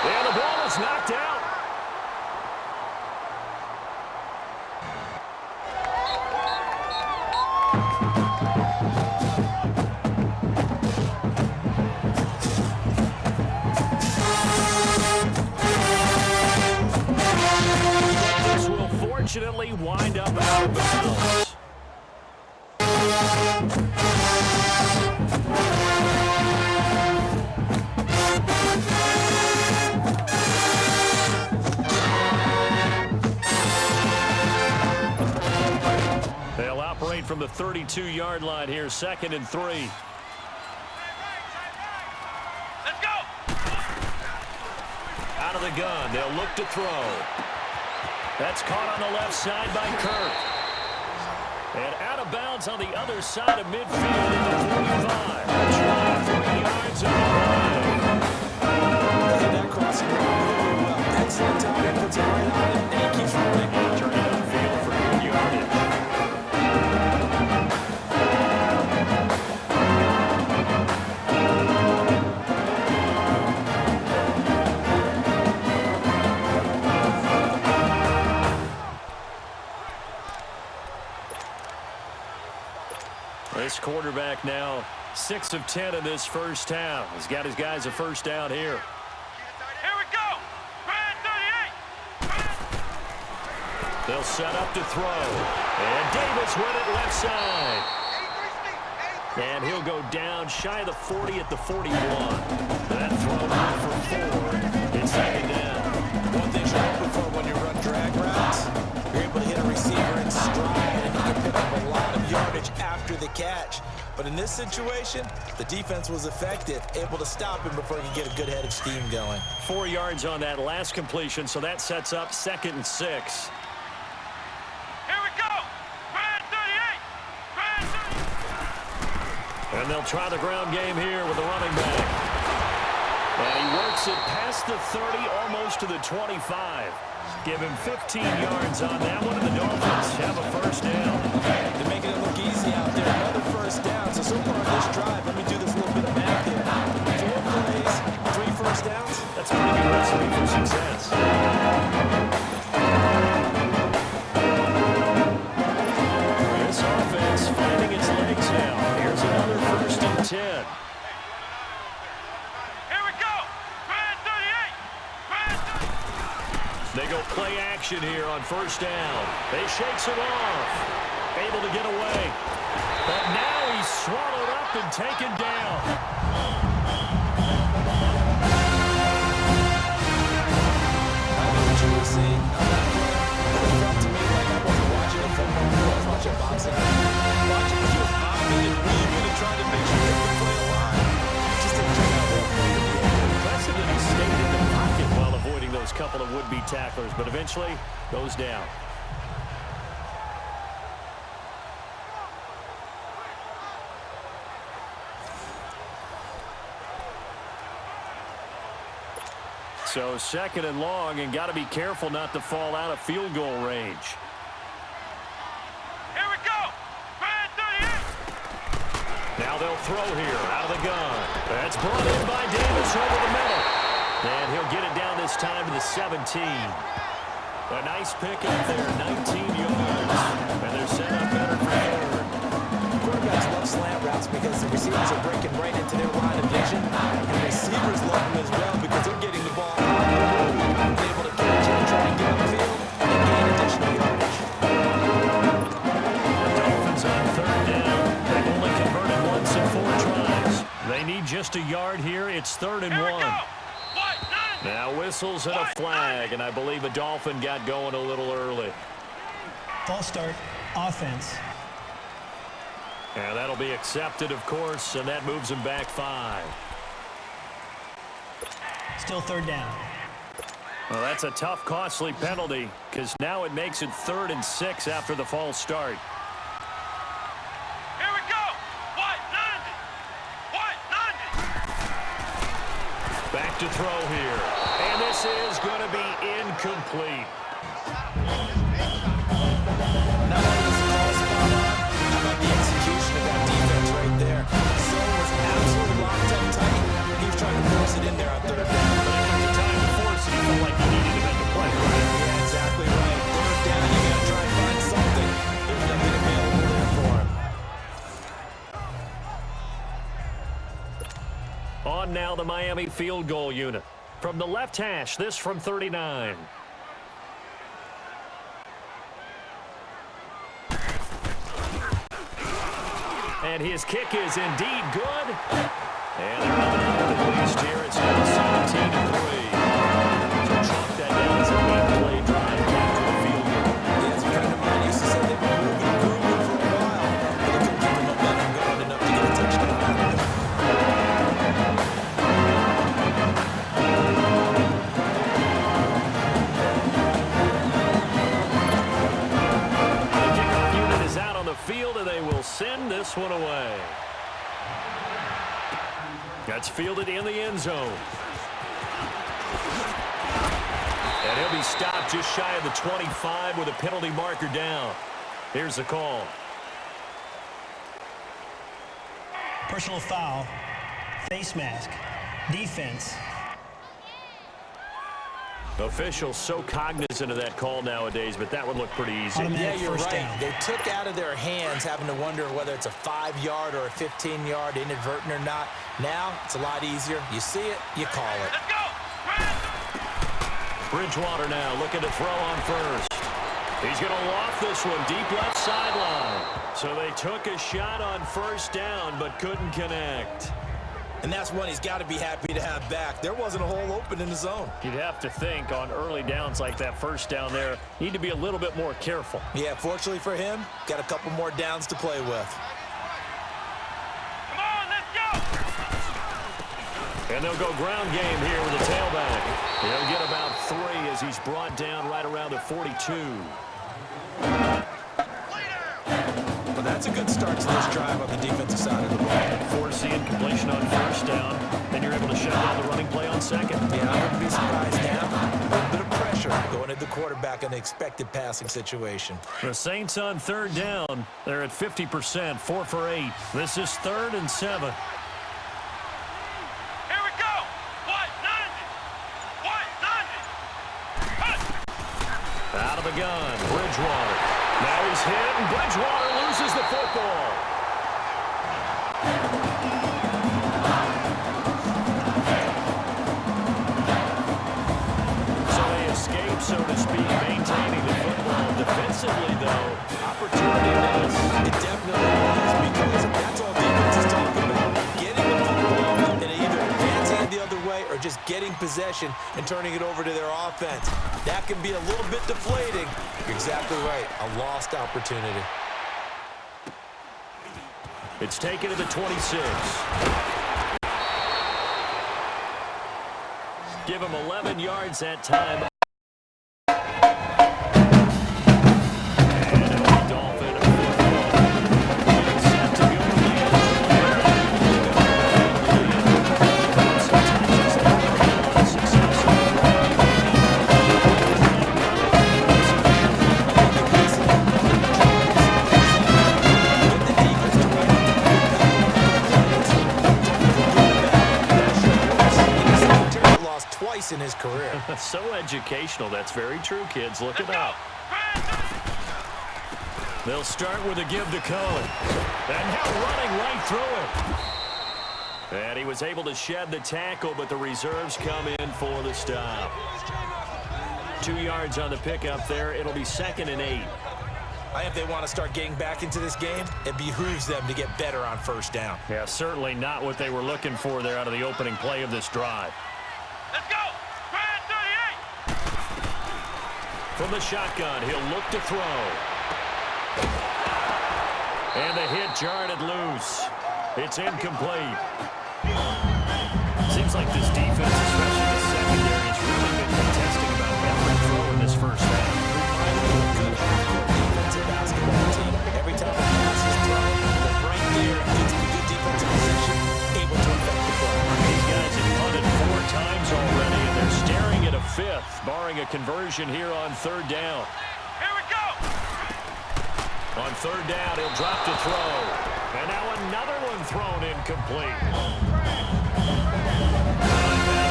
And the ball is knocked out. This will fortunately wind up out of bounds. They'll operate from the 32-yard line here, 2nd and 3. Let's go. Out of the gun, they'll look to throw. That's caught on the left side by Kirk. And out of bounds on the other side of midfield in the 45. 3 yards on the line. They hit that crossing route really well. Excellent time. Puts it right on it, and he keeps running. Turn it upfield for good yardage. This quarterback now 6 of 10 in this first half. He's got his guys a first down here. Here we go. Brand 38. They'll set up to throw. And Davis with it left side. And he'll go down shy of the 40 at the 41. That throw good for 4. It's 2nd down. One thing you're hoping for when you run drag routes, you're able to hit a receiver in stride, and you can pick up a lot of yardage after the catch. But in this situation, the defense was effective, able to stop him before he could get a good head of steam going. 4 yards on that last completion, so that sets up 2nd and 6. Here we go. Brand 38. Brand 38. And they'll try the ground game here with the running back. And he works it past the 30, almost to the 25. Give him 15 yards on that one, and the Dolphins have a first down. They're making it look easy out there. Another first down. So far on this drive, let me do this little bit of math here. 4 plays, 3 first downs. That's a pretty good recipe for success. This offense finding its legs now. Here's another 1st and 10. Here we go. Brand 38. Brand 38. They go play action here on first down. They shakes it off. Able to get away. But now he's swallowed up and taken down. I know what you were saying on that play. It felt to me like I wasn't watching a football field. I was watching boxing. last couple of would-be tacklers, but eventually goes down. So 2nd and long, and got to be careful not to fall out of field goal range. Here we go. Man 38. Now they'll throw here out of the gun. That's brought in by Davis over the middle. And he'll get it down this time to the 17. A nice pick up there, 19 yards. And they're set up better for third. Quarterbacks love slant routes because the receivers are breaking right into their line of vision. And receivers love them as well because they're getting the ball able to catch it and try to get upfield and gain additional yardage. The Dolphins on 3rd down. They've only converted once in 4 tries. They need just a yard here. It's 3rd and 1. Now whistles and a flag, and I believe a Dolphin got going a little early. False start, offense. And that'll be accepted, of course, and that moves him back 5. Still 3rd down. Well, that's a tough, costly penalty because now it makes it 3rd and 6 after the false start. Here we go. White 90. Back to throw here. And this is going to be incomplete. Not only was the call spot on, how about the execution of that defense right there? Zone was absolutely locked up tight. He was trying to force it in there on 3rd down. He felt like he needed to make a play, right? Yeah, exactly right. 3rd down, you got to try and find something. There's nothing available there for him. On now the Miami field goal unit. From the left hash, this from 39. And his kick is indeed good. And they're on at least here. It's now 17-3. Chalk that down as a 8-play drive back to the field goal. Yeah, as a friend of mine used to say they've been moving and grooving for a while, but they couldn't keep the momentum going enough to get a touchdown out of it. The kickoff unit is out on the field, and they will send this one away. That's fielded in the end zone. And he'll be stopped just shy of the 25 with a penalty marker down. Here's the call. Personal foul, face mask, defense. Officials so cognizant of that call nowadays, but that would look pretty easy. Yeah, you're right. They took out of their hands having to wonder whether it's a 5-yard or a 15-yard, inadvertent or not. Now, it's a lot easier. You see it, you call it. Let's go. Bridgewater now looking to throw on first. He's going to loft this one deep left sideline. So they took a shot on 1st down, but couldn't connect. And that's one he's got to be happy to have back. There wasn't a hole open in the zone. You'd have to think on early downs like that 1st down there, need to be a little bit more careful. Yeah, fortunately for him, got a couple more downs to play with. Come on, let's go. And they'll go ground game here with the tailback. He'll get about 3 as he's brought down right around the 42. Well, that's a good start to this drive on the defensive side of the ball. Forcing completion on 1st down. Then you're able to shut down the running play on 2nd. Yeah, I wouldn't be surprised now. A little bit of pressure going at the quarterback in the expected passing situation. The Saints on 3rd down. They're at 50%, 4 for 8. This is 3rd and 7. Here we go. White 90. Out of the gun, Bridgewater. Now he's hit, and Bridgewater loses the football. So they escape, so to speak, maintaining the football. Defensively, though, opportunity missed. It definitely was, because that's all defense is talking about. Getting the football and either advancing the other way or just getting possession and turning it over to their offense. That can be a little bit deflating. You're exactly right. A lost opportunity. It's taken to the 26. Give him 11 yards that time. And a Dolphin football. Set to go twice in his career. So educational. That's very true, kids. Look it up. They'll start with a give to Cohen. And now running right through it. And he was able to shed the tackle, but the reserves come in for the stop. 2 yards on the pickup there. It'll be 2nd and 8. If they want to start getting back into this game, it behooves them to get better on first down. Yeah, certainly not what they were looking for there out of the opening play of this drive. Let's go! Try 38! From the shotgun, he'll look to throw. And the hit jarred it loose. It's incomplete. Seems like this defense, especially the secondary, has really been contesting about every throw in this first half. Good half-court defensive basketball team. Every time a pass is thrown, they're right there and gets the good defensive position, able to affect the play. These guys have punted 4 times already, and they're staring at a 5th, barring a conversion here on 3rd down. Here we go! On 3rd down, he'll drop to throw. And now another one thrown incomplete.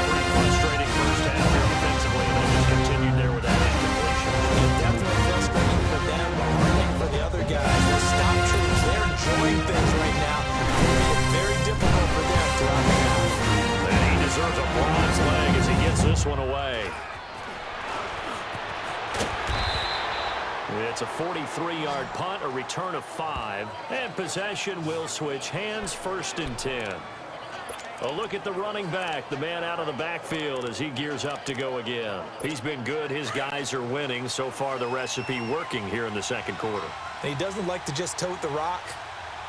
Pretty frustrating first half here defensively, and they just continued there with that incompletion. Definitely frustrating for them, but heartening for the other guys. Those stop troops, they're enjoying things right now. It's going to be very difficult for them throughout the half. And he deserves a bronze leg as he gets this one away. It's a 43-yard punt, a return of 5, and possession will switch hands, 1st and 10. A look at the running back, the man out of the backfield as he gears up to go again. He's been good. His guys are winning. So far, the recipe working here in the 2nd quarter. And he doesn't like to just tote the rock.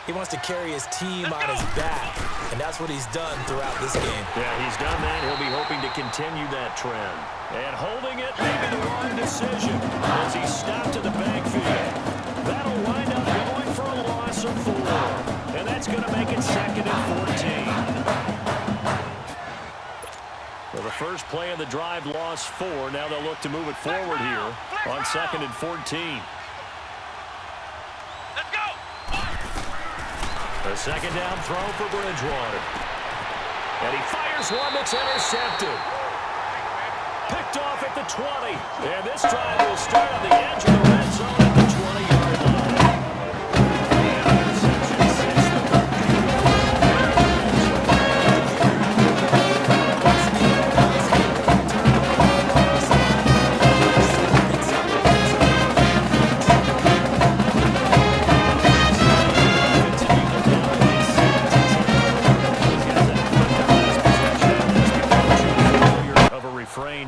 He wants to carry his team on his back, and that's what he's done throughout this game. Yeah, he's done that. He'll be hoping to continue that trend. And holding it, maybe the wrong decision as he stopped in the backfield. That'll wind up going for a loss of 4. And that's going to make it 2nd and 14. Well, the first play of the drive lost 4. Now they'll look to move it forward here on 2nd and 14. Let's go! A 2nd down throw for Bridgewater. And he fires one that's intercepted. Picked off at the 20. And this drive will start on the edge of the red zone at the 20-yard line. The interception sets the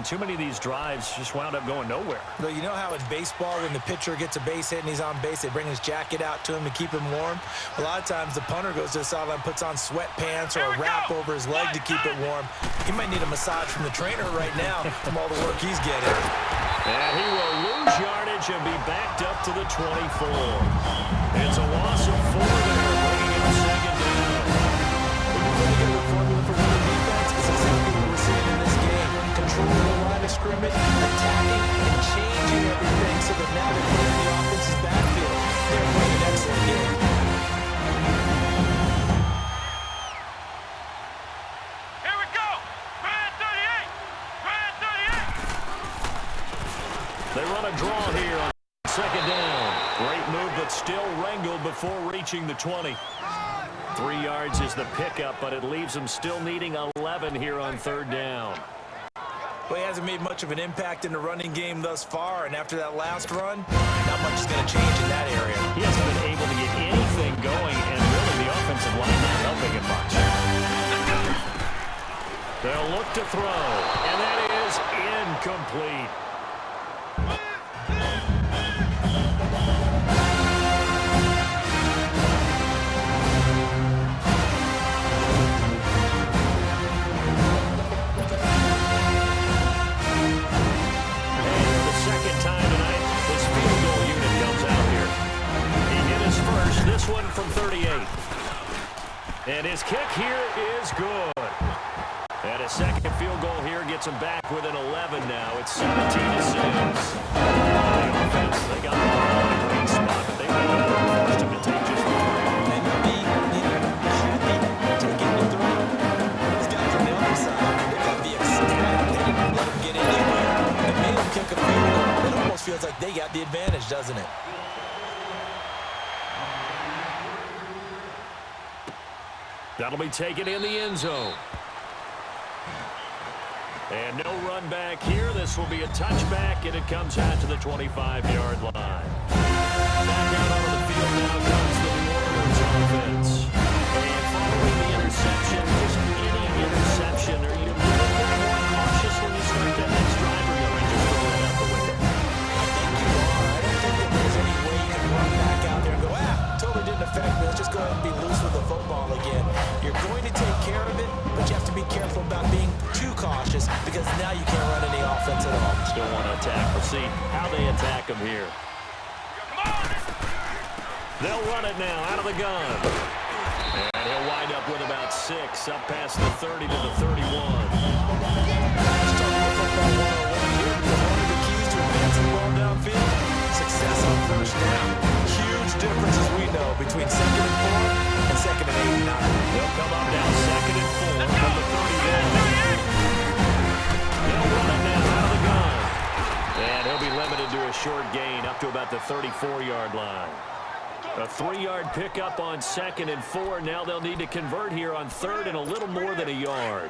too many of these drives just wound up going nowhere. But you know how in baseball, when the pitcher gets a base hit and he's on base, they bring his jacket out to him to keep him warm? A lot of times the punter goes to the sideline, puts on sweatpants or a wrap over his leg to keep it warm. He might need a massage from the trainer right now from all the work he's getting. And he will lose yardage and be backed up to the 24. It's a loss of 4 there, bringing him 2nd down. When you put together a formula for winning defense, it's exactly what we're seeing in this game. Controlling the line of scrimmage, attacking, and changing everything so that now they're playing the offense's backfield. They're playing an excellent game. Here we go! Try 38! Try 38! They run a draw here on 2nd down. Great move, but still wrangled before reaching the 20. 3 yards is the pickup, but it leaves them still needing 11 here on 3rd down. Well, he hasn't made much of an impact in the running game thus far, and after that last run, not much is going to change in that area. He hasn't been able to get anything going, and really the offensive line not helping him much. They'll look to throw, and that is incomplete. And his kick here is good. And a second field goal here gets him back within 11 now. It's 17-6. The offense, they got the ball in a great spot, but they went over and forced him to take just the three. And you'll be happy taking the three. These guys on the other side, they're going to be ecstatic. They didn't let him get anywhere. They made him kick a field goal. It almost feels like they got the advantage, doesn't it? That'll be taken in the end zone. And no run back here. This will be a touchback, and it comes out to the 25-yard line. Back out onto the field now comes the New Orleans offense. And following the interception, just any interception, are you a little bit more cautious when you start that next drive, or you just throw it out the window? I think you are. I don't think that there's any way you can run back out there and go, totally didn't affect me. Let's just go ahead and be loose with the football again. You're going to take care of it, but you have to be careful about being too cautious because now you can't run any offense at all. Still want to attack. We'll see how they attack him here. They'll run it now out of the gun. And he'll wind up with about 6, up past the 30 to the 31. Let's talk about football 101 here because one of the keys to advancing the ball downfield, success on first down. Huge difference, as we know, between 2nd and 4 and 2nd and 8 and 9. They'll come up now 2nd and 4 from the 31. They'll run it now out of the gun. And he'll be limited to a short gain up to about the 34-yard line. A 3-yard pickup on 2nd and 4. Now they'll need to convert here on 3rd and a little more than a yard.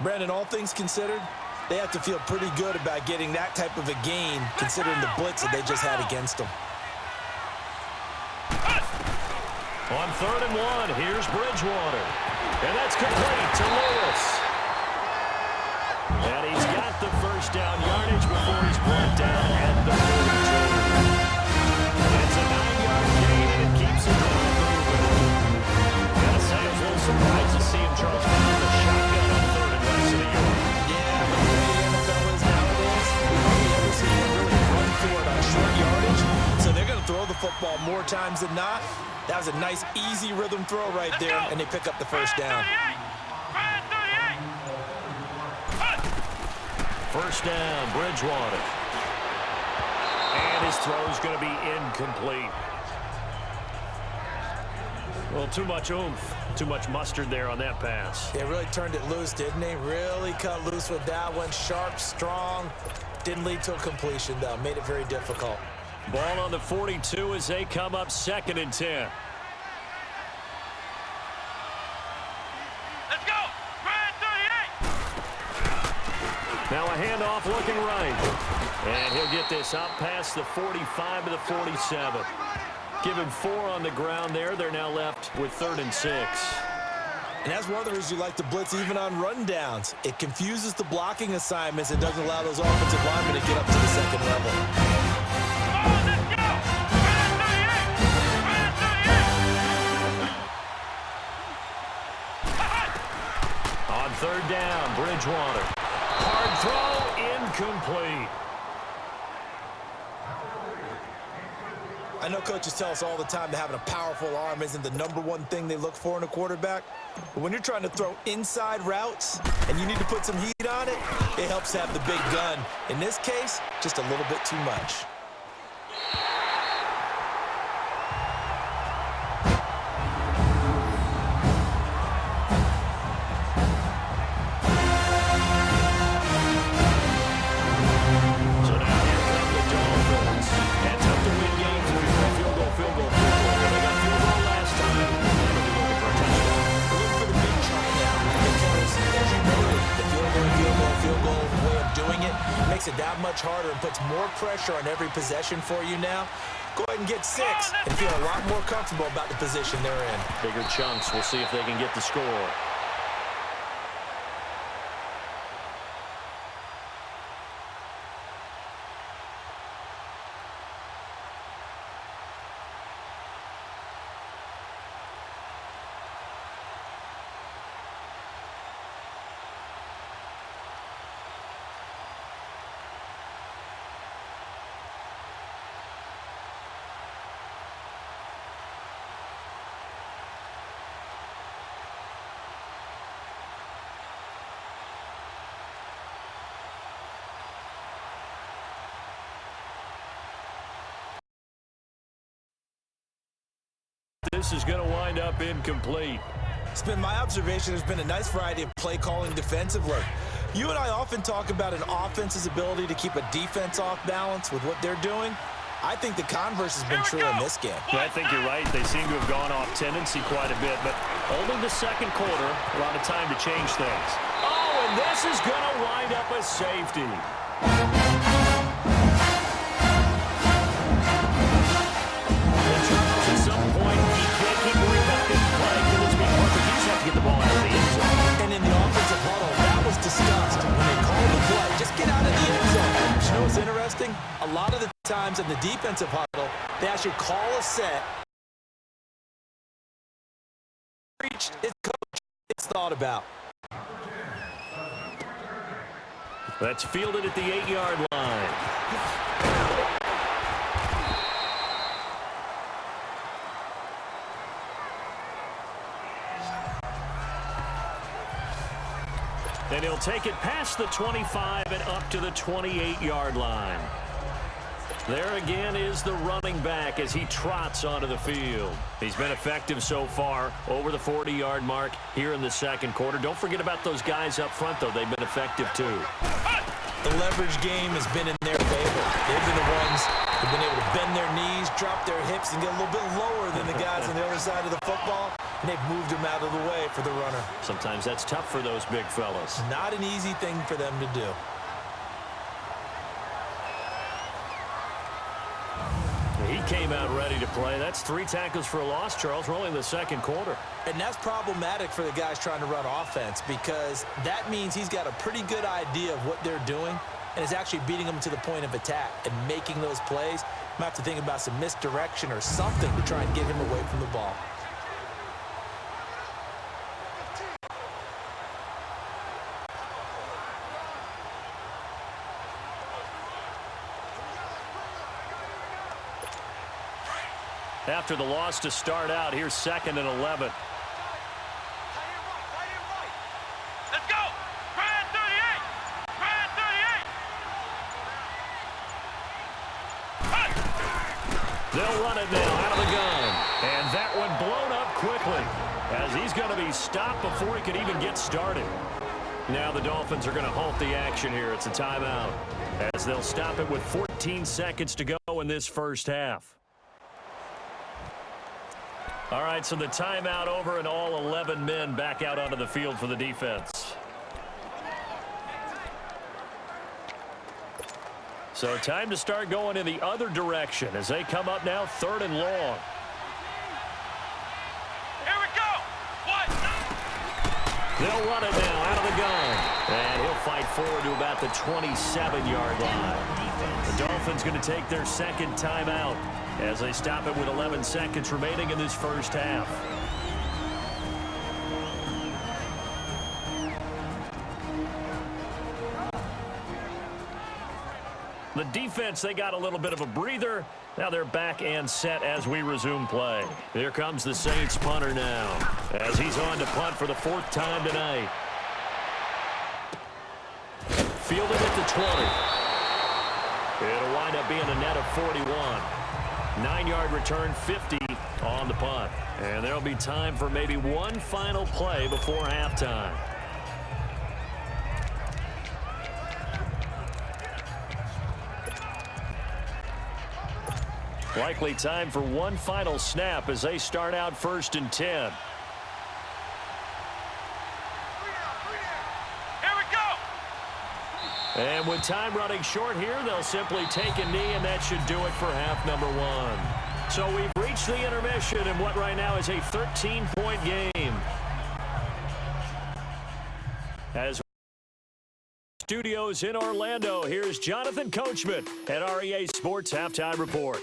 Brandon, all things considered, they have to feel pretty good about getting that type of a gain considering the blitz that they just had against them. On 3rd and 1, here's Bridgewater. And that's complete to Lewis. And he's got the first down yardage before he's brought down at the 42. It's a 9-yard gain, and it keeps him moving. Gotta say, I was a little surprised to see him, Charles, on the shotgun on 3rd and less than a yard. Yeah, but the way the NFL is nowadays, we hardly ever see him really run for it on short yardage. So they're going to throw the football more times than not. That was a nice, easy rhythm throw right there, and they pick up the first down. First down, Bridgewater. And his throw's going to be incomplete. Well, too much oomph, too much mustard there on that pass. They really turned it loose, didn't they? Really cut loose with that one. Sharp, strong. Didn't lead to a completion, though. Made it very difficult. Ball on the 42 as they come up 2nd and 10. Let's go! Grand 38! Now a handoff looking right. And he'll get this up past the 45 to the 47. Give him 4 on the ground there. They're now left with 3rd and 6. And that's one of the reasons you like to blitz even on rundowns. It confuses the blocking assignments. It doesn't allow those offensive linemen to get up to the 2nd level. On 3rd down, Bridgewater. Hard throw, incomplete. I know coaches tell us all the time that having a powerful arm isn't the #1 thing they look for in a quarterback. But when you're trying to throw inside routes and you need to put some heat on it, it helps to have the big gun. In this case, just a little bit too much. Makes it that much harder and puts more pressure on every possession for you now. Go ahead and get 6 and feel a lot more comfortable about the position they're in. Bigger chunks. We'll see if they can get the score. this is going to wind up incomplete. It's been my observation there's been a nice variety of play calling defensively. You and I often talk about an offense's ability to keep a defense off balance with what they're doing. I think the converse has been true in this game. Yeah, I think you're right. They seem to have gone off tendency quite a bit, but only the second quarter, a lot of time to change things. Oh, and this is going to wind up a safety. At some point, he can't keep worrying about this play till it's being perfect. He just has to get the ball out of the end zone. And in the offensive huddle, that was discussed when they called the play. Just get out of the end zone. But you know what's interesting? A lot of the times in the defensive huddle, they actually call a set. It's coach. It's thought about. That's fielded at the 8-yard line. And he'll take it past the 25 and up to the 28-yard line. There again is the running back as he trots onto the field. He's been effective so far, over the 40-yard mark here in the second quarter. Don't forget about those guys up front, though. They've been effective, too. The leverage game has been in their favor. They've been the ones who've been able to bend their knees, drop their hips, and get a little bit lower than the guys on the other side of the football, and they've moved them out of the way for the runner. Sometimes that's tough for those big fellas. Not an easy thing for them to do. He came out ready to play. That's 3 tackles for a loss, Charles, rolling the second quarter. And that's problematic for the guys trying to run offense because that means he's got a pretty good idea of what they're doing and is actually beating them to the point of attack and making those plays. Might have to think about some misdirection or something to try and get him away from the ball. After the loss to start out, here's 2nd and 11. Let's go! Try 38! Try 38! They'll run it now out of the gun. And that one blown up quickly as he's going to be stopped before he could even get started. Now the Dolphins are going to halt the action here. It's a timeout as they'll stop it with 14 seconds to go in this first half. All right, so the timeout over and all 11 men back out onto the field for the defense. So time to start going in the other direction as they come up now 3rd and long. Here we go! What? They'll run it now out of the gun. And he'll fight forward to about the 27-yard line. The Dolphins going to take their second timeout as they stop it with 11 seconds remaining in this first half. The defense, they got a little bit of a breather. Now they're back and set as we resume play. Here comes the Saints punter now as he's on to punt for the 4th time tonight. Fielded at the 20. It'll wind up being a net of 41. 9-yard return, 50 on the punt. And there'll be time for maybe one final play before halftime. Likely time for one final snap as they start out 1st and 10. Here we go! And with time running short here, they'll simply take a knee, and that should do it for half number 1. So we've reached the intermission in what right now is a 13-point game. As studios in Orlando, here's Jonathan Coachman at REA Sports Halftime Report.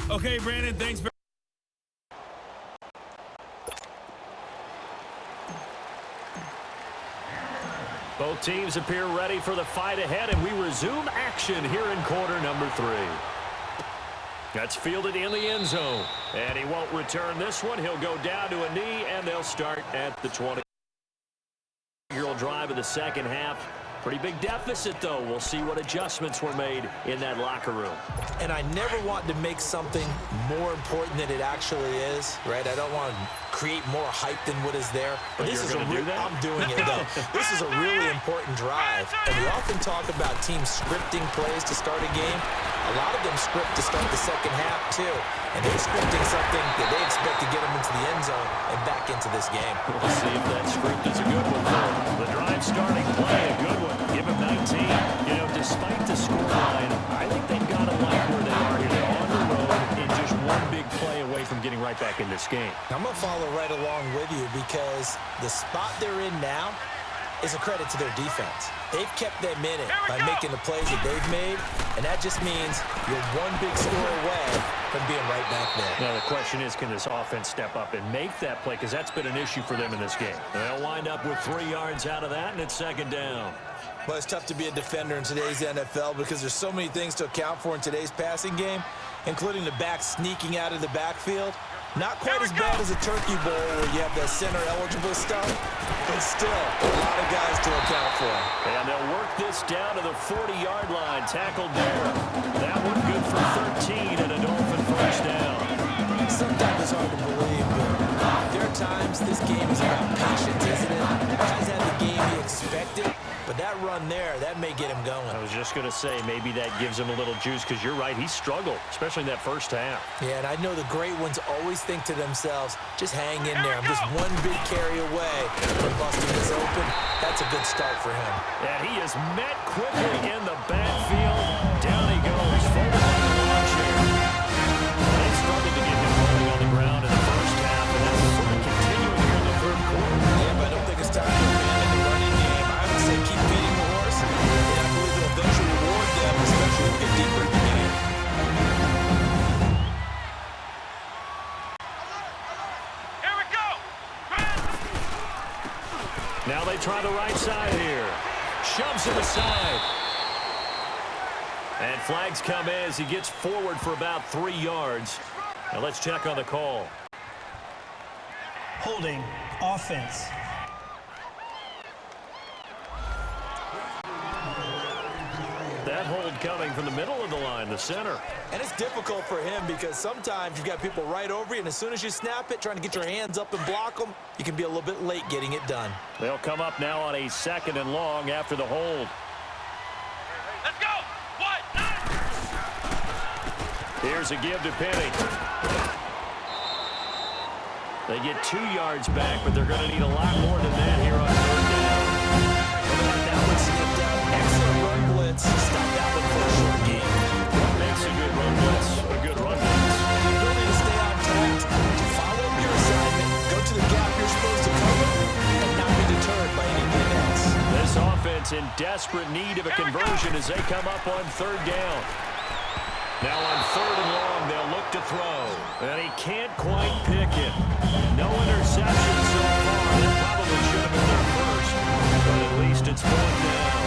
Okay, Brandon, thanks very Both teams appear ready for the fight ahead, and we resume action here in quarter number 3. That's fielded in the end zone, and he won't return this one. He'll go down to a knee, and they'll start at the 20. Drive of the second half Pretty big deficit, though. We'll see what adjustments were made in that locker room. And I never want to make something more important than it actually is, right? I don't want to create more hype than what is there. But this is I'm doing it, though. This is a really important drive. And we often talk about teams scripting plays to start a game. A lot of them script to start the second half, too. And they're scripting something that they expect to get them into the end zone and back into this game. We'll see if that script is a good one for them. The drive starting play, a good one. Give him 19. You know, despite the scoreline, I think they've got to like where they are here. They're on the road and just one big play away from getting right back in this game. I'm going to follow right along with you because the spot they're in now is a credit to their defense. They've kept them in it by making the plays that they've made, and that just means you're one big score away from being right back there. Now, the question is, can this offense step up and make that play? Because that's been an issue for them in this game. They'll wind up with 3 yards out of that, and it's second down. Well, it's tough to be a defender in today's NFL because there's so many things to account for in today's passing game, including the back sneaking out of the backfield. Not quite as bad as a turkey bowl where you have the center-eligible stuff, but still a lot of guys to account for. And they'll work this down to the 40-yard line. Tackled there. That one good for 13 and a Dolphin first down. Sometimes it's hard to believe, but there are times this game is about patience, isn't it? Guys had the game he expected, but that run there, that may get him going. I was just going to say, maybe that gives him a little juice because you're right, he struggled, especially in that first half. Yeah, and I know the great ones always think to themselves, just hang in there. I'm just one big carry away from busting this open. That's a good start for him. And he is met quickly in the backfield. Down he goes, folded like a lawn chair. They struggled to get him rolling on the ground in the first half, and that's sort of continuing here in the third quarter. Yeah, but I don't think it's time to abandon the running game. I would say keep feeding the horse, and I believe they'll eventually reward them, especially when we get deeper into the game. Here we go. Now they try the right side here. Shoves him aside. And flags come in as he gets forward for about 3 yards. Now let's check on the call. Holding, offense. That hold coming from the middle of the line, the center. And it's difficult for him because sometimes you've got people right over you, and as soon as you snap it, trying to get your hands up and block them, you can be a little bit late getting it done. They'll come up now on a 2nd and long after the hold. Let's go. What? Here's a give to Penny. They get 2 yards back, but they're going to need a lot more than that here on 3rd down. That one snipped out. Excellent run blitz. Stop that one for a short game. What makes a good run blitz a good run blitz? The ability to stay on task, to follow up your assignment, go to the gap you're supposed to cover, and not be deterred by anything else. This offense in desperate need of a conversion as they come up on 3rd down. Now on 3rd and long, they'll look to throw. And he can't quite pick it. No interception so far. That probably should have been their first. But at least it's 4th down.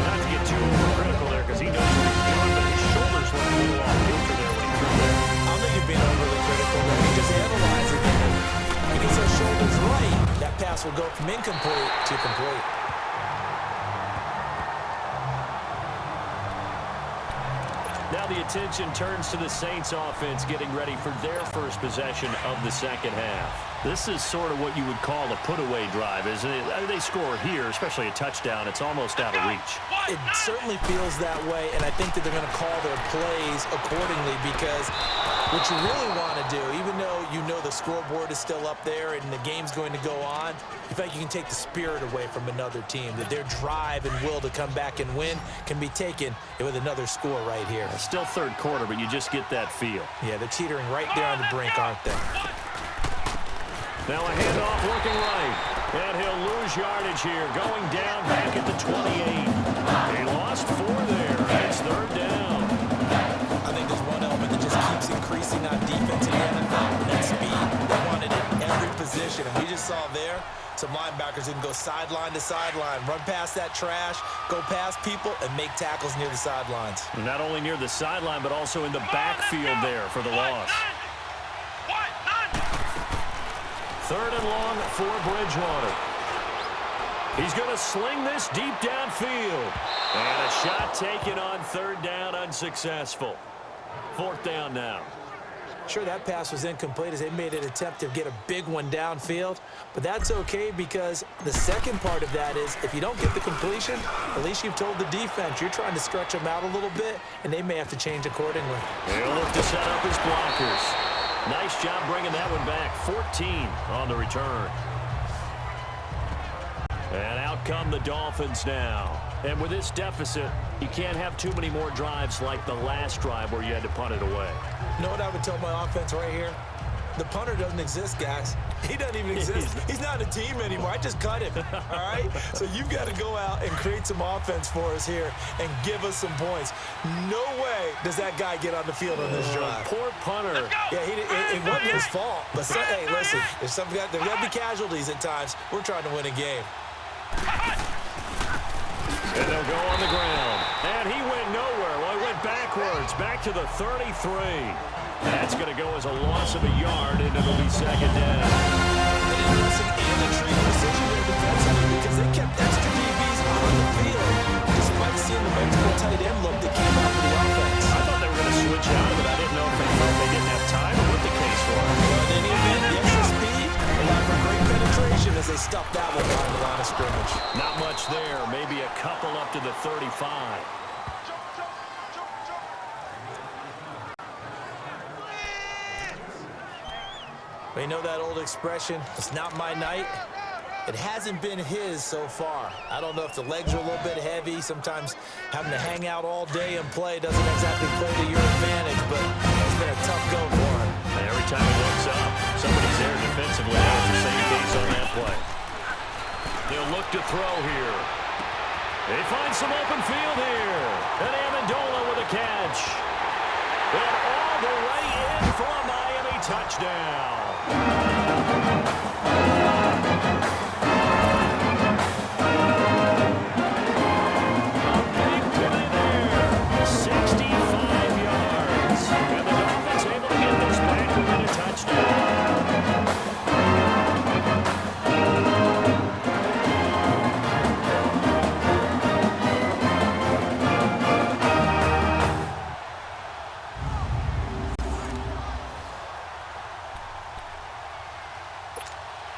Not to get too overcritical there because he knows what he's doing, but his shoulders look a little off kilter there when he threw there. I don't think you're being overly critical there. He just analyzing it. He gets those shoulders right. That pass will go from incomplete to complete. Now the attention turns to the Saints offense getting ready for their first possession of the second half. This is sort of what you would call a put-away drive, isn't it? They score here, especially a touchdown. It's almost out of reach. It certainly feels that way, and I think that they're going to call their plays accordingly because what you really want to do, even though you know the scoreboard is still up there and the game's going to go on, you think you can take the spirit away from another team, that their drive and will to come back and win can be taken with another score right here. Still 3rd quarter, but you just get that feel. Yeah, they're teetering right there on the brink, aren't they? Now a handoff looking right. And he'll lose yardage here. Going down back at the 28. He lost 4 there. It's 3rd down. I think there's one element that just keeps increasing on defense in the NFL, and that's speed. They want it in every position. And we just saw there some linebackers who can go sideline to sideline, run past that trash, go past people, and make tackles near the sidelines. And not only near the sideline, but also in the backfield there for the loss. 3rd and long for Bridgewater. He's going to sling this deep downfield. And a shot taken on third down, unsuccessful. Fourth down now. Sure, that pass was incomplete as they made an attempt to get a big one downfield, but that's okay because the second part of that is if you don't get the completion, at least you've told the defense you're trying to stretch them out a little bit, and they may have to change accordingly. They'll look to set up his blockers. Nice job bringing that one back. 14 on the return. And out come the Dolphins now. And with this deficit, you can't have too many more drives like the last drive where you had to punt it away. You know what I would tell my offense right here? The punter doesn't exist, guys. He doesn't even exist. He's not a team anymore. I just cut him, all right? So you've got to go out and create some offense for us here and give us some points. No way does that guy get on the field on this drive. Poor punter. Yeah, it wasn't his fault. But, hey, listen, there's got to be casualties at times. We're trying to win a game. And they'll go on the ground. And he went nowhere. Well, he went backwards, back to the 33. That's going to go as a loss of a yard, and it'll be second down. An interesting and intriguing decision there defensively because they kept extra DBs on the field despite seeing the multiple tight end look that came out for the offense. I thought they were going to switch out, but I didn't know if they thought they didn't have time or what the case was. Well, in any event, the extra speed allowed for great penetration as they stuffed that one behind the line of scrimmage. Not much there. Maybe a couple up to the 35. You know that old expression, it's not my night? It hasn't been his so far. I don't know if the legs are a little bit heavy. Sometimes having to hang out all day and play doesn't exactly play to your advantage, but it's been a tough go for him. And every time he looks up, somebody's there defensively. That was the same case on that play. They'll look to throw here. They find some open field here. And Amendola with a catch. And all the way in for a Miami touchdown. Big play there. 65 yards. And the Dolphins able to get this back within a touchdown.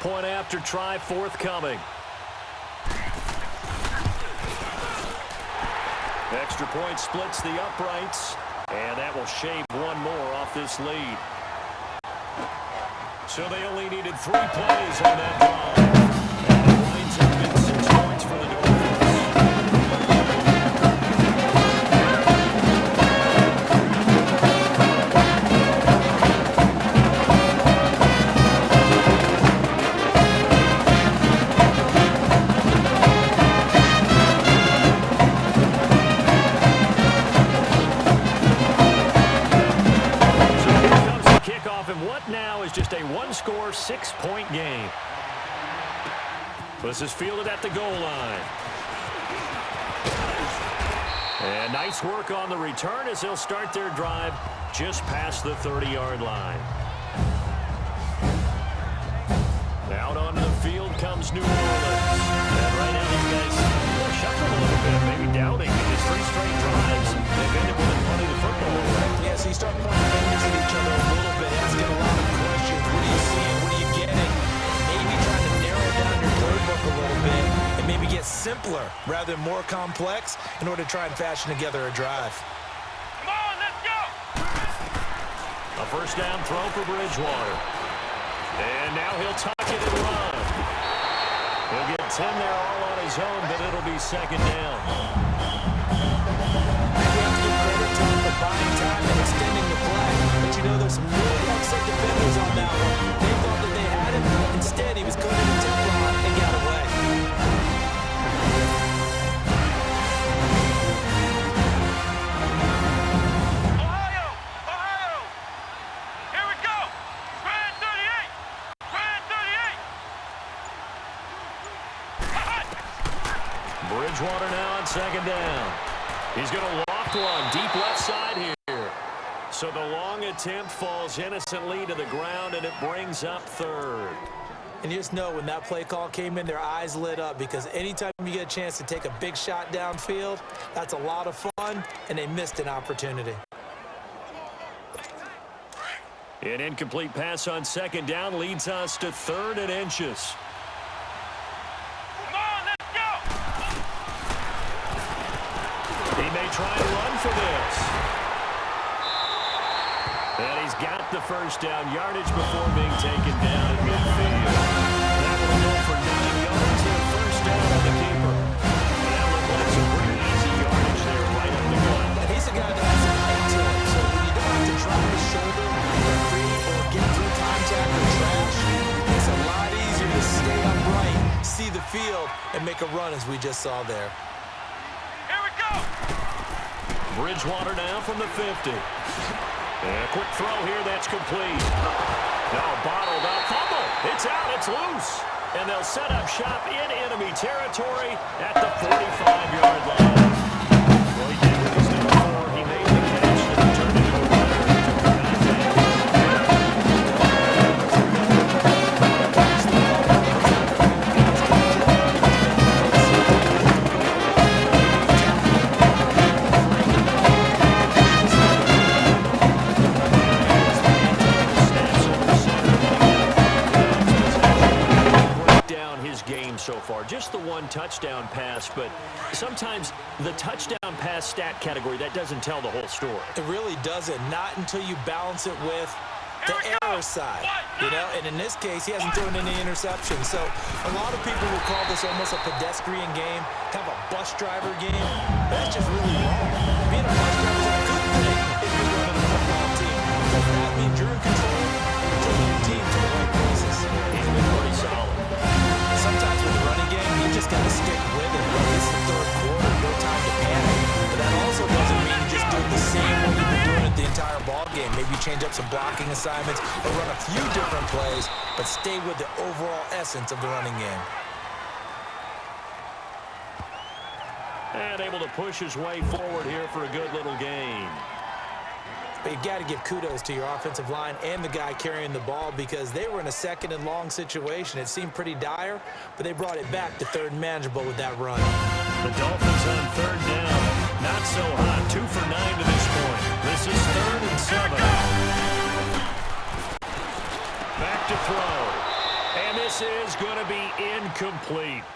Point after try forthcoming. Extra point splits the uprights, and that will shave one more off this lead. So they only needed 3 plays on that drive. And it winds up in 6 points for the Dolphins. Just a one-score, 6-point game. This is fielded at the goal line. And nice work on the return as they'll start their drive just past the 30-yard line. Out onto the field comes New Orleans. And right now these guys are shuffling a little bit, maybe doubting in these 3 straight drives. They've ended with plenty of football. Yeah, so you start pointing fingers at each other a little bit, asking a lot of questions. What are you seeing? What are you getting? Maybe trying to narrow down your playbook a little bit and maybe get simpler rather than more complex in order to try and fashion together a drive. Come on, let's go! A first down throw for Bridgewater. And now he'll tuck it and run. He'll get 10 there all on his own, but it'll be second down. Buying time and extending the play. But you know, there's some really upset defenders on that one. They thought that they had him. Instead, he was coated in Teflon and got away. Ohio! Ohio! Here we go! Grand 38! Grand 38! Bridgewater now on second down. He's going to loft one deep left side here. So the long attempt falls innocently to the ground, and it brings up third. And you just know when that play call came in, their eyes lit up, because anytime you get a chance to take a big shot downfield, that's a lot of fun, and they missed an opportunity. An incomplete pass on second down leads us to 3rd and inches. Come on, let's go! He may try to run for this. And he's got the first down yardage before being taken down at midfield. That will go for 9 yards and a first down on the keeper. And that looked like some pretty easy yardage there right up the gut. And he's a guy that has a height to him, so when you don't have to drop his shoulder or free or get through contact or trash, it's a lot easier to stay upright, see the field, and make a run as we just saw there. Here we go! Bridgewater now from the 50. And a quick throw here, that's complete. Now bottled up, fumble. It's out, it's loose. And they'll set up shop in enemy territory at the 45-yard line. Well, he did with his number 4. He made the catch and turned it over. So far, just the 1 touchdown pass, but sometimes the touchdown pass stat category, that doesn't tell the whole story. It really doesn't, not until you balance it with the error side, you know, and in this case, he hasn't thrown any interceptions. So a lot of people will call this almost a pedestrian game, kind of a bus driver game. That's just really wrong. Being a bus driver is a good thing if you're running a football team, because that means you're in control and you're taking your team to the right places. He's been pretty solid. Sometimes with the running game, you just got to stick with it. Well, this is the 3rd quarter, no time to panic. But that also doesn't mean you just do it the same way you've been doing it the entire ball game. Maybe change up some blocking assignments or run a few different plays, but stay with the overall essence of the running game. And able to push his way forward here for a good little gain. But you got to give kudos to your offensive line and the guy carrying the ball, because they were in a 2nd and long situation. It seemed pretty dire, but they brought it back to 3rd and manageable with that run. The Dolphins on 3rd down. Not so hot. 2 for 9 to this point. This is 3rd and 7. Back to throw. And this is going to be incomplete.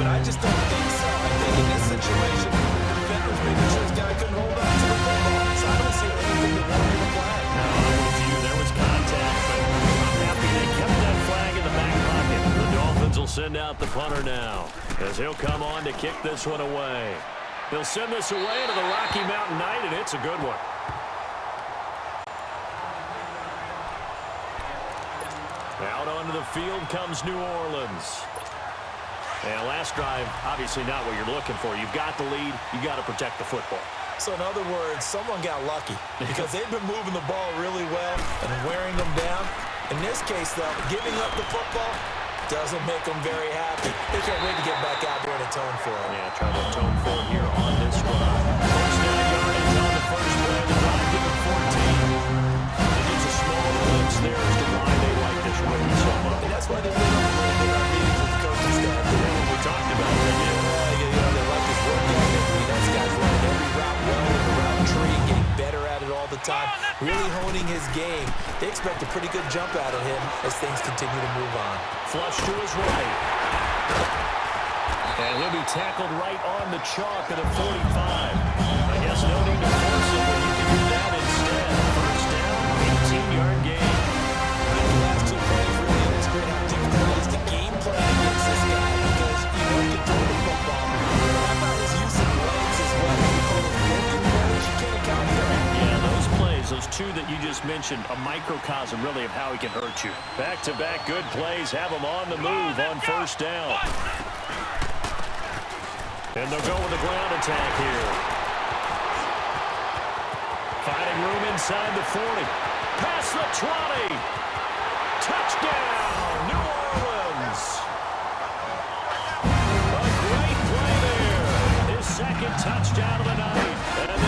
I just don't think so. I think in this situation, the defender's making sure his guy couldn't hold on to the football. So I don't see anything that warranted a flag. No, I'm with you. There was contact, but I'm happy they kept that flag in the back pocket. The Dolphins will send out the punter now, as he'll come on to kick this one away. He'll send this away to the Rocky Mountain Knight, and it's a good one. Out onto the field comes New Orleans. And last drive, obviously not what you're looking for. You've got the lead. You've got to protect the football. So in other words, someone got lucky, because they've been moving the ball really well and wearing them down. In this case, though, giving up the football doesn't make them very happy. They can't wait to get back out there and atone for it. Yeah, trying to atone for it here on this drive. First down yardage on the first play. The drive given 14. And it's a small glimpse there as to why they like this rookie so much. And that's why they lit up a little bit on meetings with the coaching staff. We talked about it. They like his work ethic. I mean, this guy's running every route well in the route tree, getting better at it all the time, really honing his game. They expect a pretty good jump out of him as things continue to move on. Flush to his right. And he'll be tackled right on the chalk at a 45. I guess no need to force it when you can do that instead. First down, 18-yard gain. The last 2 plays really illustrate how difficult it is to game plan against this guy, because you know he can throw the football. How about his use of legs as well? We call those broken plays. You can't account for it. Yeah, those plays, those 2 that you just mentioned, a microcosm really of how he can hurt you. Back-to-back good plays have him on the move on first down. And they'll go with a ground attack here. Finding room inside the 40. Past the 20. Touchdown, New Orleans. A great play there. His 2nd touchdown of the night. And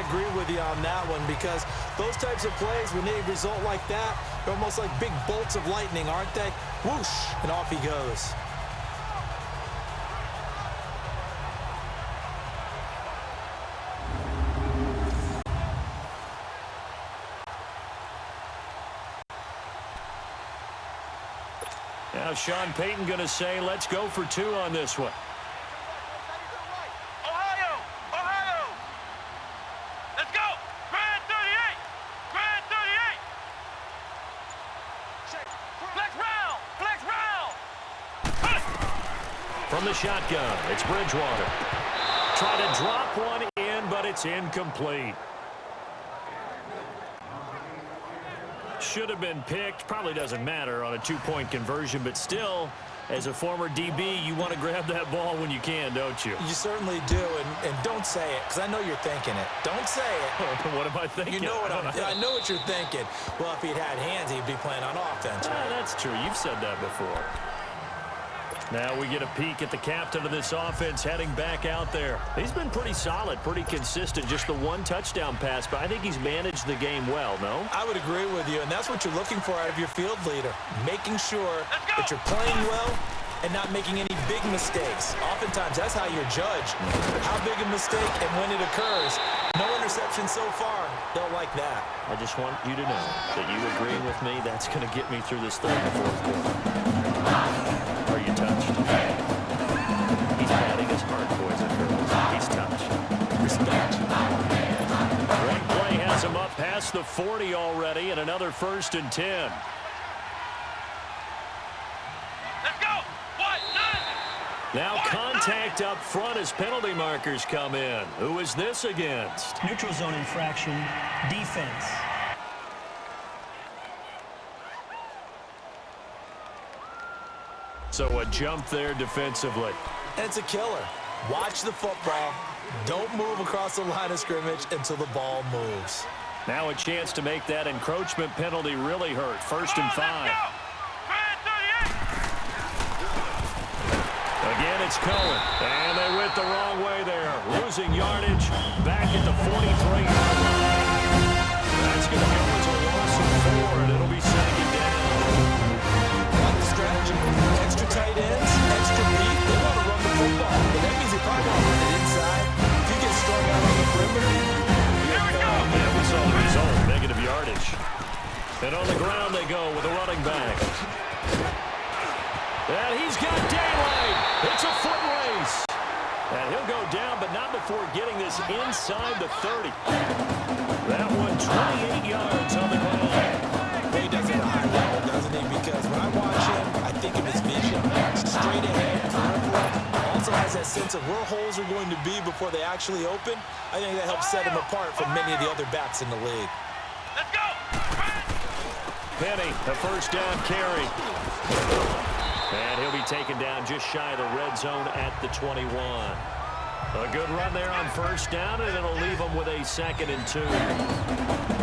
agree with you on that one because those types of plays, when they result like that, they're almost like big bolts of lightning, aren't they? Whoosh, and off he goes. Now Sean Payton going to say, let's go for 2 on this one. Ohio! Ohio! Let's go! Grand 38! Grand 38! Flex round! Flex round! From the shotgun, it's Bridgewater. Try to drop one in, but it's incomplete. Should have been picked. Probably doesn't matter on a 2-point conversion, but still, as a former DB, you want to grab that ball when you can, don't you? You certainly do, and don't say it, because I know you're thinking it. Don't say it. What am I thinking? You know what I know what you're thinking. Well, if he'd had hands, he'd be playing on offense. Right? That's true. You've said that before. Now we get a peek at the captain of this offense heading back out there. He's been pretty solid, pretty consistent. Just the 1 touchdown pass, but I think he's managed the game well, no? I would agree with you, and that's what you're looking for out of your field leader. Making sure that you're playing well and not making any big mistakes. Oftentimes, that's how you're judged. How big a mistake and when it occurs. No interception so far. Don't like that. I just want you to know that you agreeing with me, that's going to get me through this third and fourth quarter. Are you touched? He's batting his heart, boys and girls. He's touched. Respect. One play has him up past the 40 already, and another 1st and 10. Let's go! 1, 9! Now contact up front as penalty markers come in. Who is this against? Neutral zone infraction, defense. So a jump there defensively. And it's a killer. Watch the football. Don't move across the line of scrimmage until the ball moves. Now a chance to make that encroachment penalty really hurt. 1st and 5. Grand 38! Again, it's Cohen. And they went the wrong way there. Losing yardage back at the 43-yard line. That's going to go as a loss of 4, and it'll be 2nd down. Like the strategy. Extra tight ends, extra beat. They want to run the football, but that means they probably want to run it inside. If you get strung out on the perimeter, Here we go! Yeah, we saw the result. Negative yardage. And on the ground they go with a running back. And he's got daylight. It's a foot race. And he'll go down, but not before getting this inside the 30. That one 28 yards on the ground. he does it at a high level, doesn't he? Because when I watch him, I think of his vision. Straight ahead, peripheral. Also has that sense of where holes are going to be before they actually open. I think that helps set him apart from many of the other backs in the league. Let's go! Penny, a first down carry. And he'll be taken down just shy of the red zone at the 21. A good run there on first down, and it'll leave them with a 2nd and 2.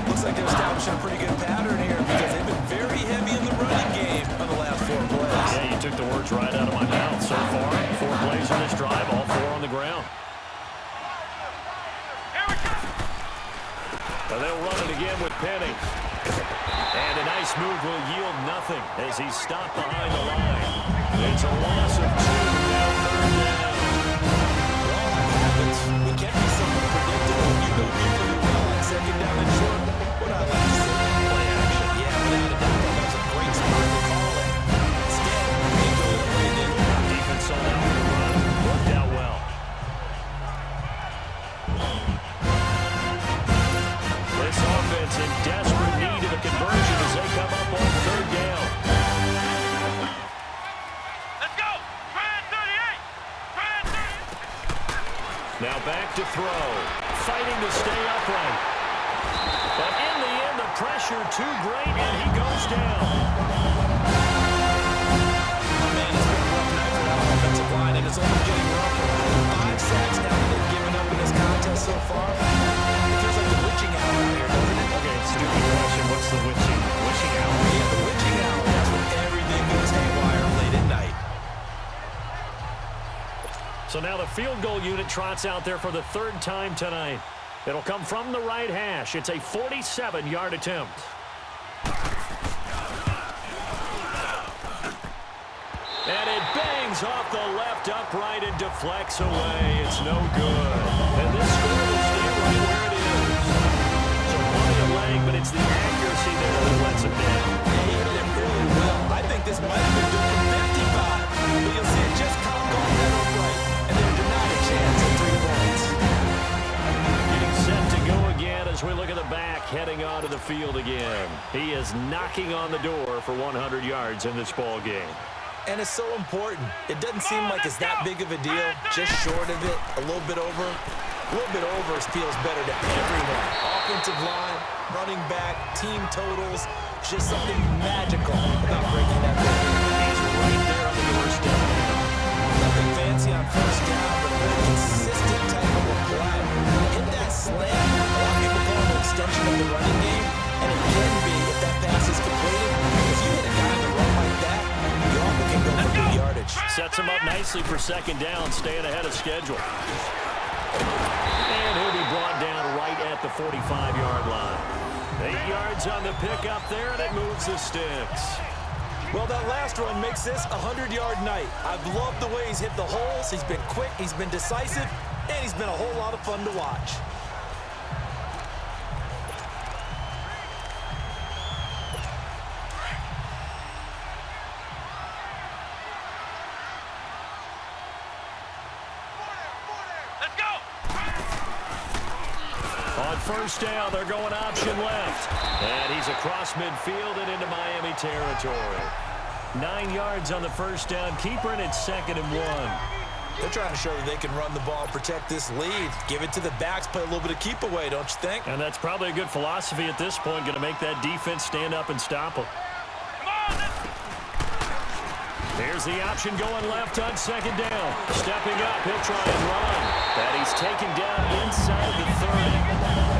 Looks like they're establishing a pretty good pattern here because they've been very heavy in the running game on the last 4 plays. Yeah, you took the words right out of my mouth. So far, 4 plays in this drive, all 4 on the ground. Here we go! And they'll run it again with Penny. And a nice move will yield nothing as he's stopped behind the line. It's a loss of 2, now 3rd down. It can't be something predictable. You know me pretty well on 2nd down and short. What I like to say, play action. Yeah, without a doubt, that was a great spot to call it. Instead, they go the way they did. Defense sold out for the run. Worked out well. This offense in desperate need of a conversion as they come up on 3rd down. Let's go! Grand 38! Grand 38! Now back to throw. Fighting to stay upright. But in the end, the pressure too great, and he goes down. Oh, man, it's been a rough night for that offensive line, and it's only getting rougher. 5 sacks now that they've given up in this contest so far. It feels like the witching hour here, doesn't it? Okay, stupid question. What's the witching hour? Yeah, the witching hour. That's when everything goes haywire late at night. So now the field goal unit trots out there for the 3rd time tonight. It'll come from the right hash. It's a 47-yard attempt. And it bangs off the left upright and deflects away. It's no good. And this score will stay right where it is. So plenty of leg, but it's the accuracy there that lets him down. He hit it really well. I think this might have been good from 55. But you'll see it just conked off that upright. And they're denied a chance at 3 points. Getting set to go again as we look at the back, heading onto the field again. He is knocking on the door for 100 yards in this ball game. And it's so important. It doesn't seem like it's that big of a deal. Just short of it, a little bit over. A little bit over feels better to everyone. Offensive line, running back, team totals. Just something magical about breaking that barrier. He's right there on the doorstep. Nothing fancy on first down, but a very consistent type of a play. Hit that slant. A lot of people call it an extension of the running game. And it can be if that pass is completed. Because you hit a guy in the run like that, you often can go for big yardage. Sets him up nicely for second down, staying ahead of schedule. And he'll be brought down right at the 45-yard line. 8 yards on the pickup there, and it moves the sticks. Well, that last run makes this a 100-yard night. I've loved the way he's hit the holes. He's been quick, he's been decisive, and he's been a whole lot of fun to watch. On first down, they're going option left. And he's across midfield and into Miami territory. 9 yards on the first down keeper, and it's 2nd and 1. They're trying to show that they can run the ball, protect this lead. Give it to the backs, play a little bit of keep away, don't you think? And that's probably a good philosophy at this point, going to make that defense stand up and stop them. Here's the option going left on 2nd down. Stepping up, he'll try and run. That he's taken down inside the 30.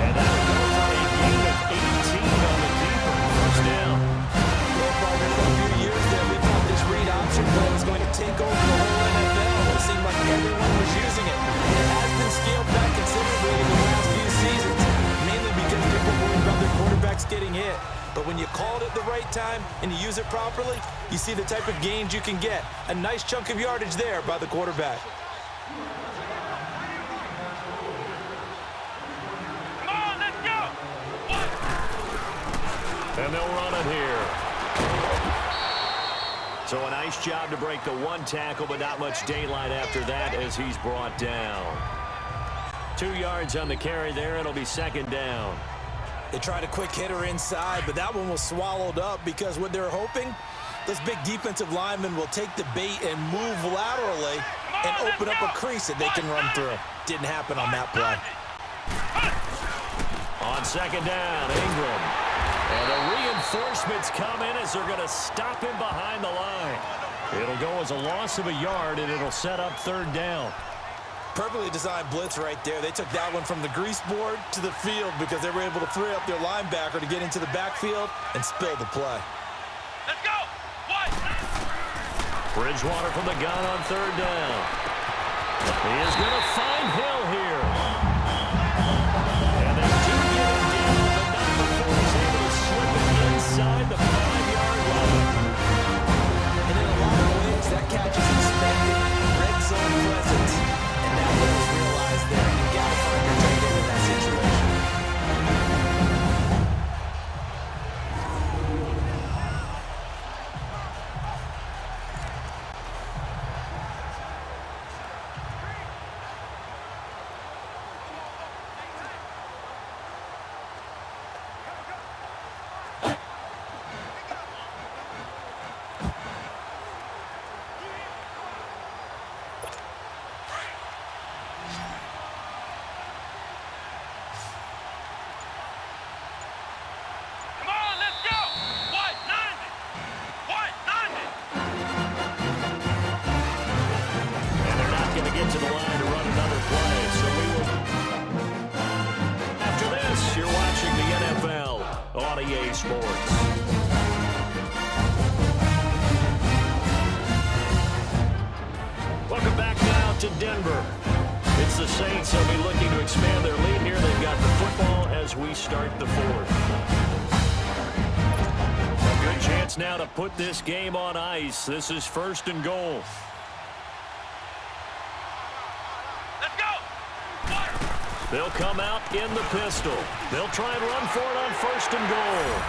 And that'll go for a gain of 18 on the keeper. First down. Well, Parker, for a few years there, we thought this read option play was going to take over the whole NFL. It seemed like everyone was using it. It has been scaled back considerably in the last few seasons, mainly because people worry about their quarterbacks getting hit. But when you call it at the right time and you use it properly, you see the type of gains you can get. A nice chunk of yardage there by the quarterback. Come on, let's go! And they'll run it here. So a nice job to break the 1 tackle, but not much daylight after that as he's brought down. 2 yards on the carry there. It'll be 2nd down. They tried a quick hitter inside, but that one was swallowed up because what they're hoping, those big defensive linemen will take the bait and move laterally and open up a crease that they can run through. Didn't happen on that play. On 2nd down, Ingram. And the reinforcements come in as they're going to stop him behind the line. It'll go as a loss of a yard, and it'll set up 3rd down. Perfectly designed blitz right there. They took that one from the grease board to the field because they were able to free up their linebacker to get into the backfield and spill the play. Let's go! What? Bridgewater from the gun on 3rd down. He is going to find Hill here. And they do get him down, but not before he's able to slip it inside the 5-yard line. And in a lot of ways, that catch is expected. Red zone presence. And that was realized there. You got to find your tight end in that situation. Come on, let's go! What? 90! What? 90! And they're not going to get to the line to run another play, so we will... After this, you're watching the NFL on EA Sports. Welcome back now to Denver. It's As the Saints will be looking to expand their lead here, they've got the football as we start the fourth. A good chance now to put this game on ice. This is 1st and goal. Let's go. They'll come out in the pistol. They'll try and run for it on 1st and goal.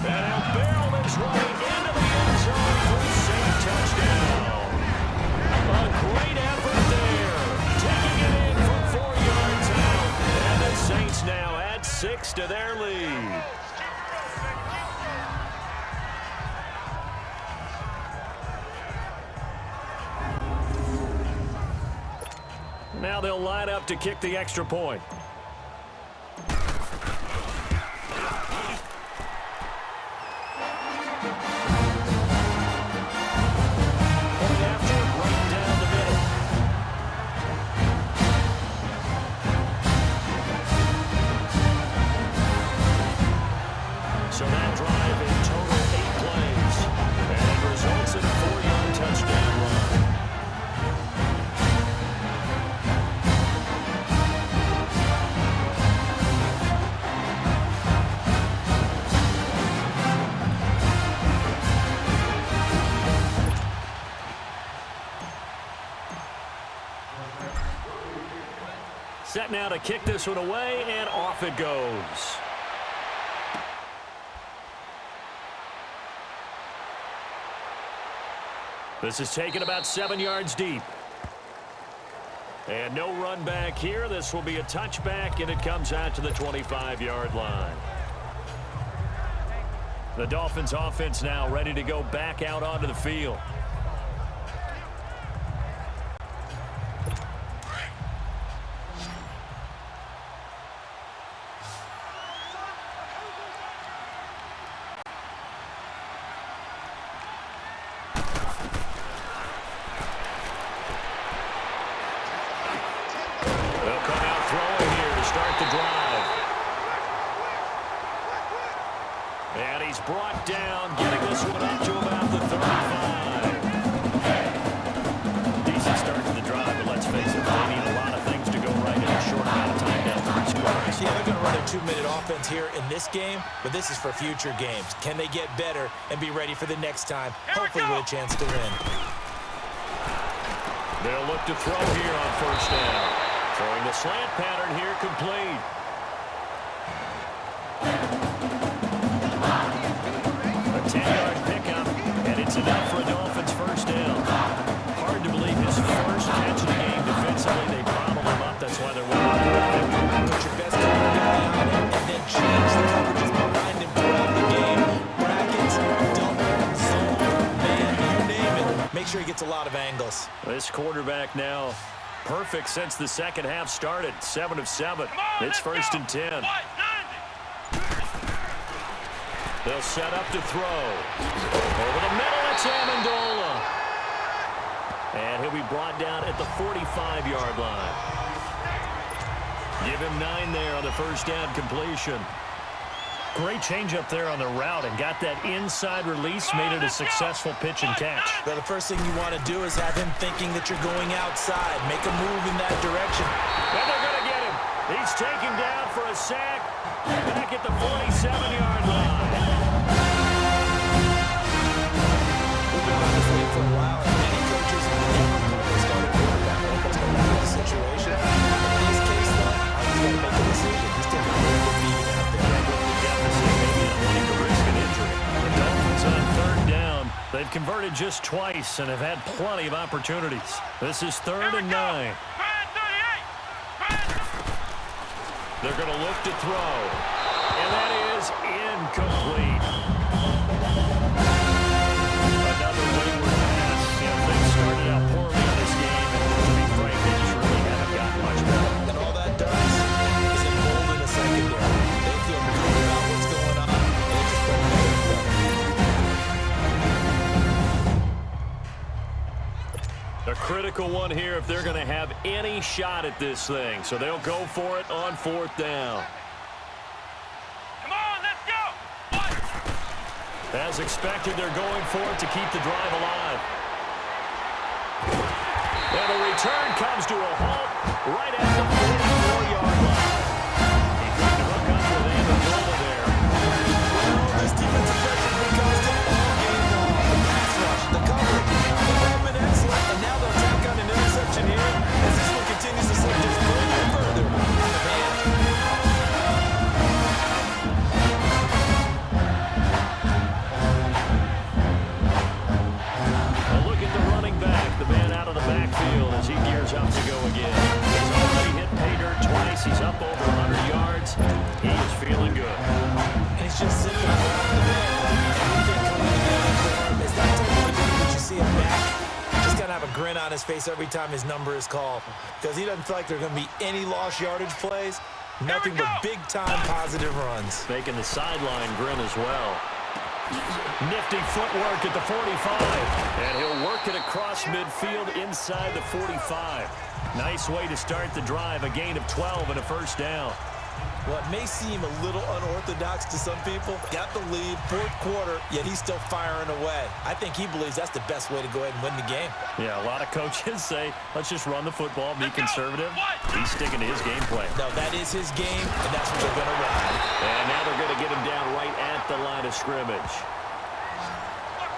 And he'll barrel this running into the end zone for a safe touchdown. A great effort there. Taking it in from 4 yards out. And the Saints now add 6 to their lead. Now they'll line up to kick the extra point. So that drive in total 8 plays. And it results in a 4-yard touchdown run. Set now to kick this one away, and off it goes. This is taken about 7 yards deep. And no run back here. This will be a touchback, and it comes out to the 25-yard line. The Dolphins offense now ready to go back out onto the field. Brought down, getting this one up to about the 35. Decent start to the drive, but let's face it, they need a lot of things to go right in a short amount of time down 3 scores. Yeah, they're going to run a 2-minute offense here in this game, but this is for future games. Can they get better and be ready for the next time, hopefully with a chance to win? They'll look to throw here on 1st down. Throwing the slant pattern here complete. A 10-yard pickup, and it's enough for a Dolphins 1st down. Hard to believe his first catch of the game defensively. They bottled him up. That's why they're winning. Put your best target behind him, and then change the coverages behind him throughout the game. Brackets, double, zone, man, you name it. Make sure he gets a lot of angles. This quarterback now perfect since the second half started. 7 of 7. It's 1st and 10. They'll set up to throw. Over the middle, it's Amendola. And he'll be brought down at the 45-yard line. Give him 9 there on the 1st down completion. Great change up there on the route and got that inside release, made it a successful pitch and catch. Well, the first thing you want to do is have him thinking that you're going outside. Make a move in that direction. And they're going to get him. He's taken down for a sack back at the 47-yard line. We've been on this league for a while, and many coaches never start a quarterback when it comes to that situation. In this case, though, he's got to make a decision. He's taking a really good beating out there. Maybe not wanting to risk an injury. The Dolphins on 3rd down. They've converted just twice and have had plenty of opportunities. This is 3rd and 9. They're going to look to throw. And that is incomplete. Another wayward pass. You know, things started out poorly in this game, and to be frank, they just really haven't gotten much better. And all that does is embolden the secondary. They feel good about what's going on, and it just doesn't matter. A critical one here if they're going to have any shot at this thing. So they'll go for it on 4th down. Come on, let's go. As expected, they're going for it to keep the drive alive. And the return comes to a halt right at the 44-yard line. He tried to hook up with Amendola there. Well, this defensive pressure has been constant all game long. The pass rush, the coverage, they've all been excellent, and now they'll tack on an interception here as this one continues to slip just further and further out of hand. A look at the running back, the man out of the backfield as he gears up to go again. He's already hit pay dirt twice. He's up over 100 yards. He is feeling good. And he's just sitting around the man. It's that type of game that you see him back. Just got to have a grin on his face every time his number is called. Because he doesn't feel like there are going to be any lost yardage plays. Nothing but big-time positive runs. Making the sideline grin as well. Nifty footwork at the 45. And he'll work it across midfield inside the 45. Nice way to start the drive. A gain of 12 and a first down. Well, it may seem a little unorthodox to some people. Got the lead, fourth quarter, yet he's still firing away. I think he believes that's the best way to go ahead and win the game. Yeah, a lot of coaches say, let's just run the football, be conservative. He's sticking to his game plan. No, that is his game, and that's what they're going to run. And now they're going to get him down right at the line of scrimmage.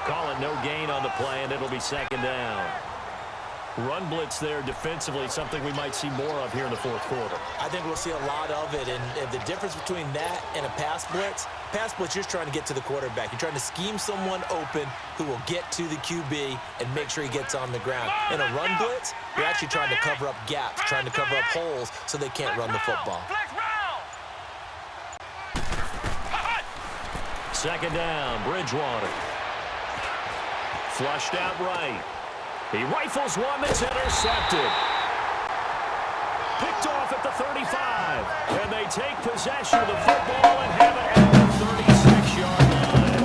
Call it no gain on the play, and it'll be second down. Run blitz there defensively, something we might see more of here in the fourth quarter. I think we'll see a lot of it, and the difference between that and a pass blitz, you're just trying to get to the quarterback. You're trying to scheme someone open who will get to the QB and make sure he gets on the ground. In a run blitz, you're actually trying to cover up gaps, trying to cover up holes so they can't run the football. Second down, Bridgewater. Flushed out right. He rifles one that's intercepted. Picked off at the 35. And they take possession of the football and have it at the 36-yard line.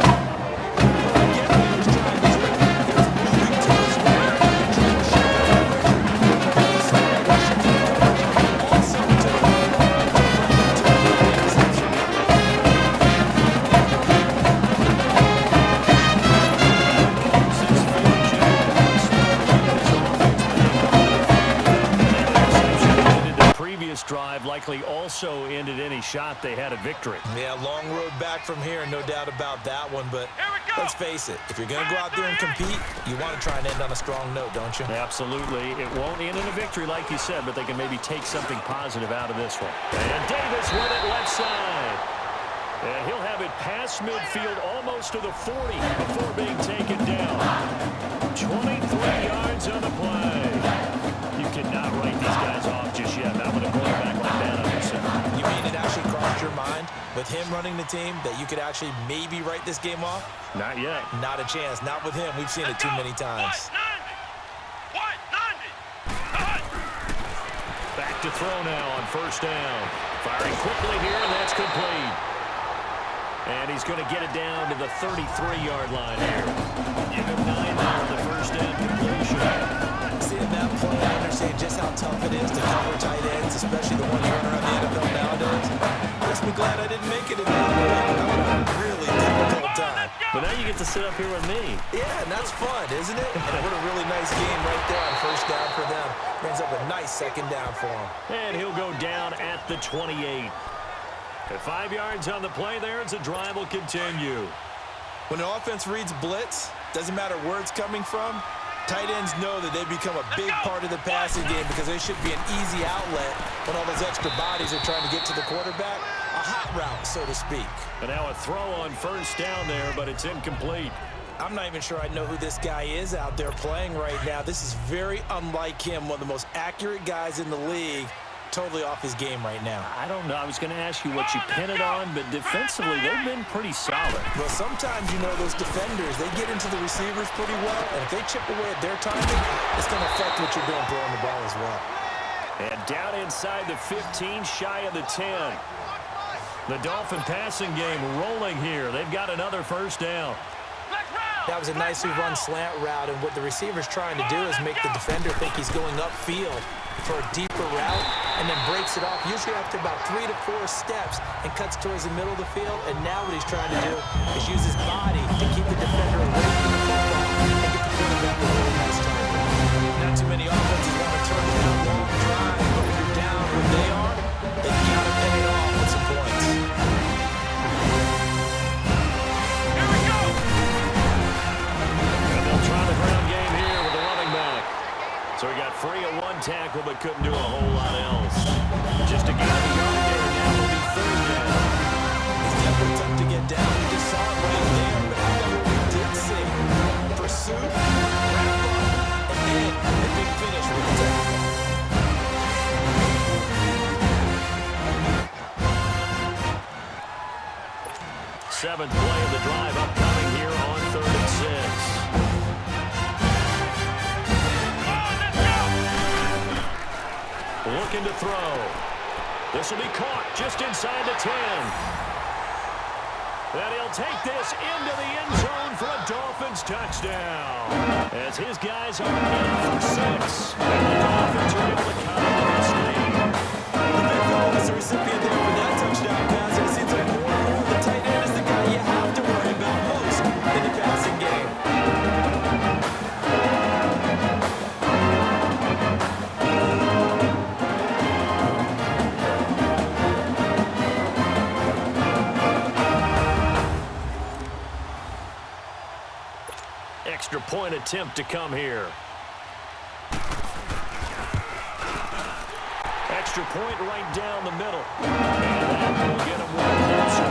Again, he was trying to do it. He was moving to his right and trying to shoot the coverage. He started rushing to the coverage. Also to the right to the interception. Previous drive likely also ended any shot they had at victory. Yeah, long road back from here, no doubt about that one. But let's face it, if you're going to go out there and compete, you want to try and end on a strong note, don't you? Absolutely. It won't end in a victory like you said, but they can maybe take something positive out of this one. And Davis with it left side. And he'll have it past midfield almost to the 40 before being taken down. 23 yards on the play. You cannot write these guys off just yet. Not with a quarterback like that on your side. You mean it actually crossed your mind with him running the team that you could actually maybe write this game off? Not yet. Not a chance. Not with him. We've seen it too many times. Back to throw now on first down. Firing quickly here, and that's complete. And he's going to get it down to the 33-yard line here. Give him 9 now on the first down completion. Seeing that play, I understand just how tough it is to cover tight ends, especially the ones running around the NFL nowadays. Makes me glad I didn't make it in the NFL. That would have been a really difficult time. But now you get to sit up here with me. Yeah, and that's fun, isn't it? And what a really nice game right there on first down for them. Brings up a nice second down for him. And he'll go down at the 28. At 5 yards on the play there, as the drive will continue. When an offense reads blitz, doesn't matter where it's coming from, tight ends know that they become a big part of the passing game because they should be an easy outlet when all those extra bodies are trying to get to the quarterback. A hot route, so to speak. And now a throw on first down there, but it's incomplete. I'm not even sure I know who this guy is out there playing right now. This is very unlike him, one of the most accurate guys in the league. Totally off his game right now. I don't know. I was going to ask you what you pin it on, but defensively, they've been pretty solid. Well, sometimes, you know, those defenders, they get into the receivers pretty well, and if they chip away at their timing, it's going to affect what you're doing throwing the ball as well. And down inside the 15, shy of the 10. The Dolphin passing game rolling here. They've got another first down. That was a nicely run slant route, and what the receiver's trying to do is make the defender think he's going upfield for a deeper route, and then breaks it off, usually after about 3 to 4 steps, and cuts towards the middle of the field. And now what he's trying to do is use his body to tackle, but couldn't do a whole lot else. Just a gain of a yard there, and now it'll be third down. It's definitely tough to get down. We just saw it right there, but how about what we did see? Pursuit, wrap up, and then the big finish with the tackle. Seventh play of the drive upcoming here on 3rd and 6. Looking to throw. This will be caught just inside the 10. And he'll take this into the end zone for a Dolphins touchdown. As his guys are in for 6. And the Dolphins are able to cut into this lead. The big fellow was the recipient there for that touchdown pass. And it seems like more and more the tight end is the guy you have to worry about most in the passing game. Extra point attempt to come here. Extra point right down the middle. And that will get him one closer.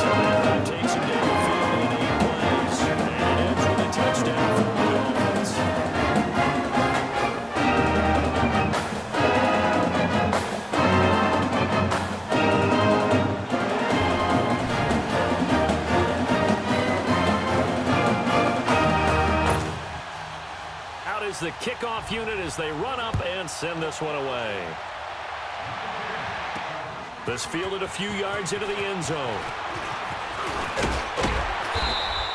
So that takes him down the field in 8 plays. And it ends with a touchdown for the Dolphins. The kickoff unit as they run up and send this one away. This fielded a few yards into the end zone.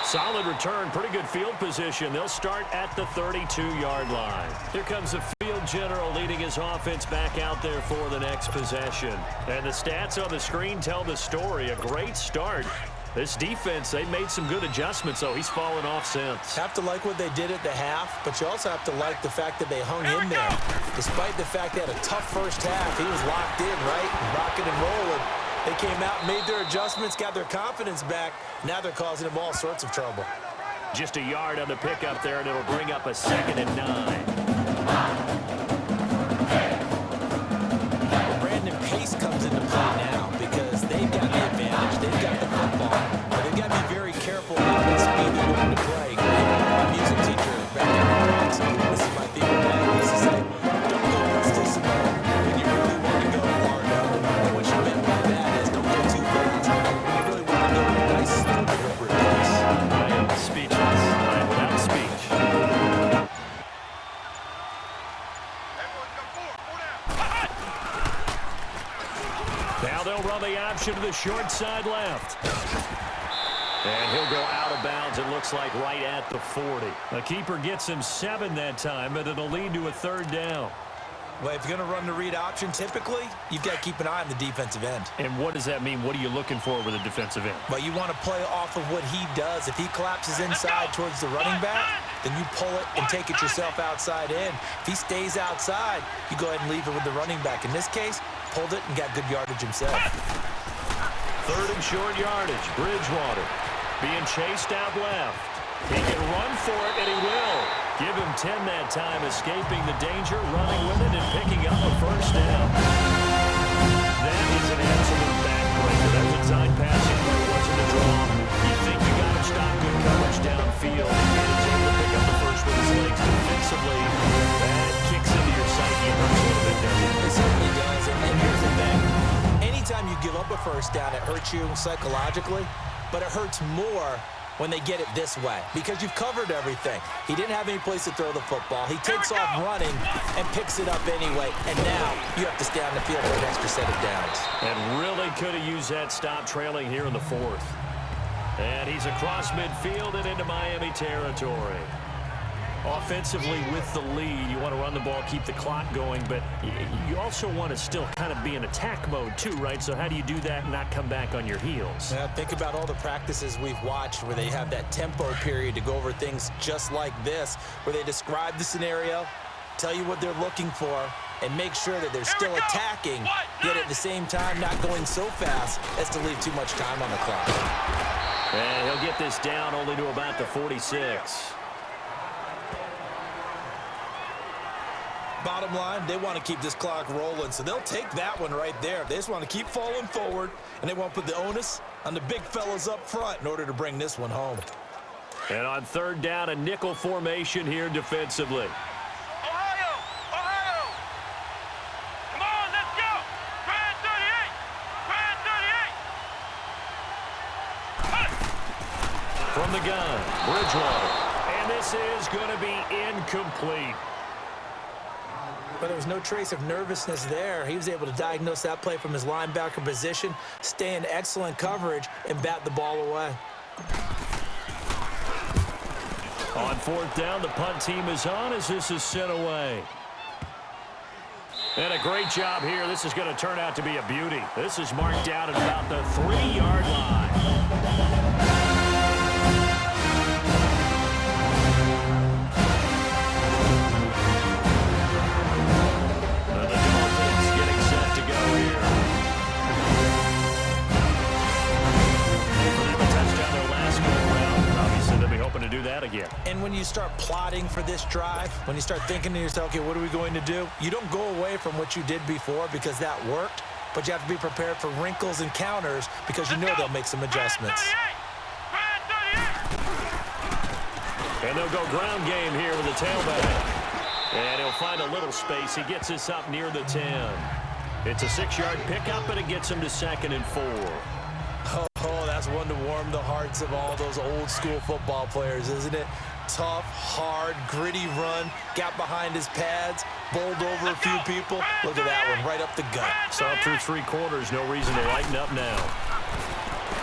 Solid return, pretty good field position. They'll start at the 32-yard line. Here comes the field general leading his offense back out there for the next possession. And the stats on the screen tell the story. A great start. This defense, they made some good adjustments, though. He's fallen off since. Have to like what they did at the half, but you also have to like the fact that they hung in there. Despite the fact they had a tough first half, he was locked in, right? Rocking and rolling. They came out, made their adjustments, got their confidence back. Now they're causing them all sorts of trouble. Just a yard on the pickup there, and it'll bring up a 2nd and 9. Well, Brandon Pace comes into play now because they've got the advantage. They've got the football. But they've got to be very careful about the speed they're going to play. My music teacher back in practice, this is my favorite bag. He used to say, don't go prestissimo when you really want to go largo. And what she meant by that is don't go too fast when you really want to go at a nice, slow, deliberate pace. I am speechless. I am without speech. Now they'll run the option to the short side left. And he'll go out of bounds, it looks like, right at the 40. The keeper gets him 7 that time, but it'll lead to a 3rd down. Well, if you're going to run the read option, typically, you've got to keep an eye on the defensive end. And what does that mean? What are you looking for with a defensive end? Well, you want to play off of what he does. If he collapses inside towards the running back, then you pull it and take it yourself outside in. If he stays outside, you go ahead and leave it with the running back. In this case, pulled it and got good yardage himself. 3rd and short yardage. Bridgewater being chased out left. He can run for it, and he will. Give him 10 that time, escaping the danger, running with it, and picking up a 1st down. That is an absolute backbreaker. That design passing play wasn't a draw. You think you got him stop good coverage downfield, and he's able to pick up the 1st with his legs defensively. That kicks into your psyche and hurts a little bit, doesn't it? It certainly does, and here's the thing. Anytime you give up a 1st down, it hurts you psychologically, but it hurts more when they get it this way because you've covered everything. He didn't have any place to throw the football. He takes off running and picks it up anyway, and now you have to stay on the field for an extra set of downs. And really could have used that stop trailing here in the 4th. And he's across midfield and into Miami territory. Offensively with the lead, you want to run the ball, keep the clock going, but you also want to still kind of be in attack mode too, right? So how do you do that and not come back on your heels? Yeah, think about all the practices we've watched where they have that tempo period to go over things just like this, where they describe the scenario, tell you what they're looking for, and make sure that they're still attacking, yet at the same time not going so fast as to leave too much time on the clock. And he'll get this down only to about the 46. Bottom line, they want to keep this clock rolling, so they'll take that one right there. They just want to keep falling forward, and they won't put the onus on the big fellas up front in order to bring this one home. And on third down, a nickel formation here defensively. Ohio! Ohio! Come on, let's go! Grand 38! Grand 38! From the gun, Bridgewater. And this is going to be incomplete. But there was no trace of nervousness there. He was able to diagnose that play from his linebacker position, stay in excellent coverage, and bat the ball away. On fourth down, the punt team is on as this is sent away. And a great job here. This is going to turn out to be a beauty. This is marked out at about the 3-yard line. To do that again. And when you start plotting for this drive, when you start thinking to yourself, okay, what are we going to do? You don't go away from what you did before because that worked, but you have to be prepared for wrinkles and counters because you know they'll make some adjustments. And they'll go ground game here with the tailback. And he'll find a little space. He gets this up near the 10. It's a 6-yard pickup, and it gets him to 2nd and 4. Oh, that's one to warm the hearts of all those old-school football players, isn't it? Tough, hard, gritty run, got behind his pads, bowled over a few people. Look at that one, right up the gut. Saw through 3 quarters, no reason to lighten up now.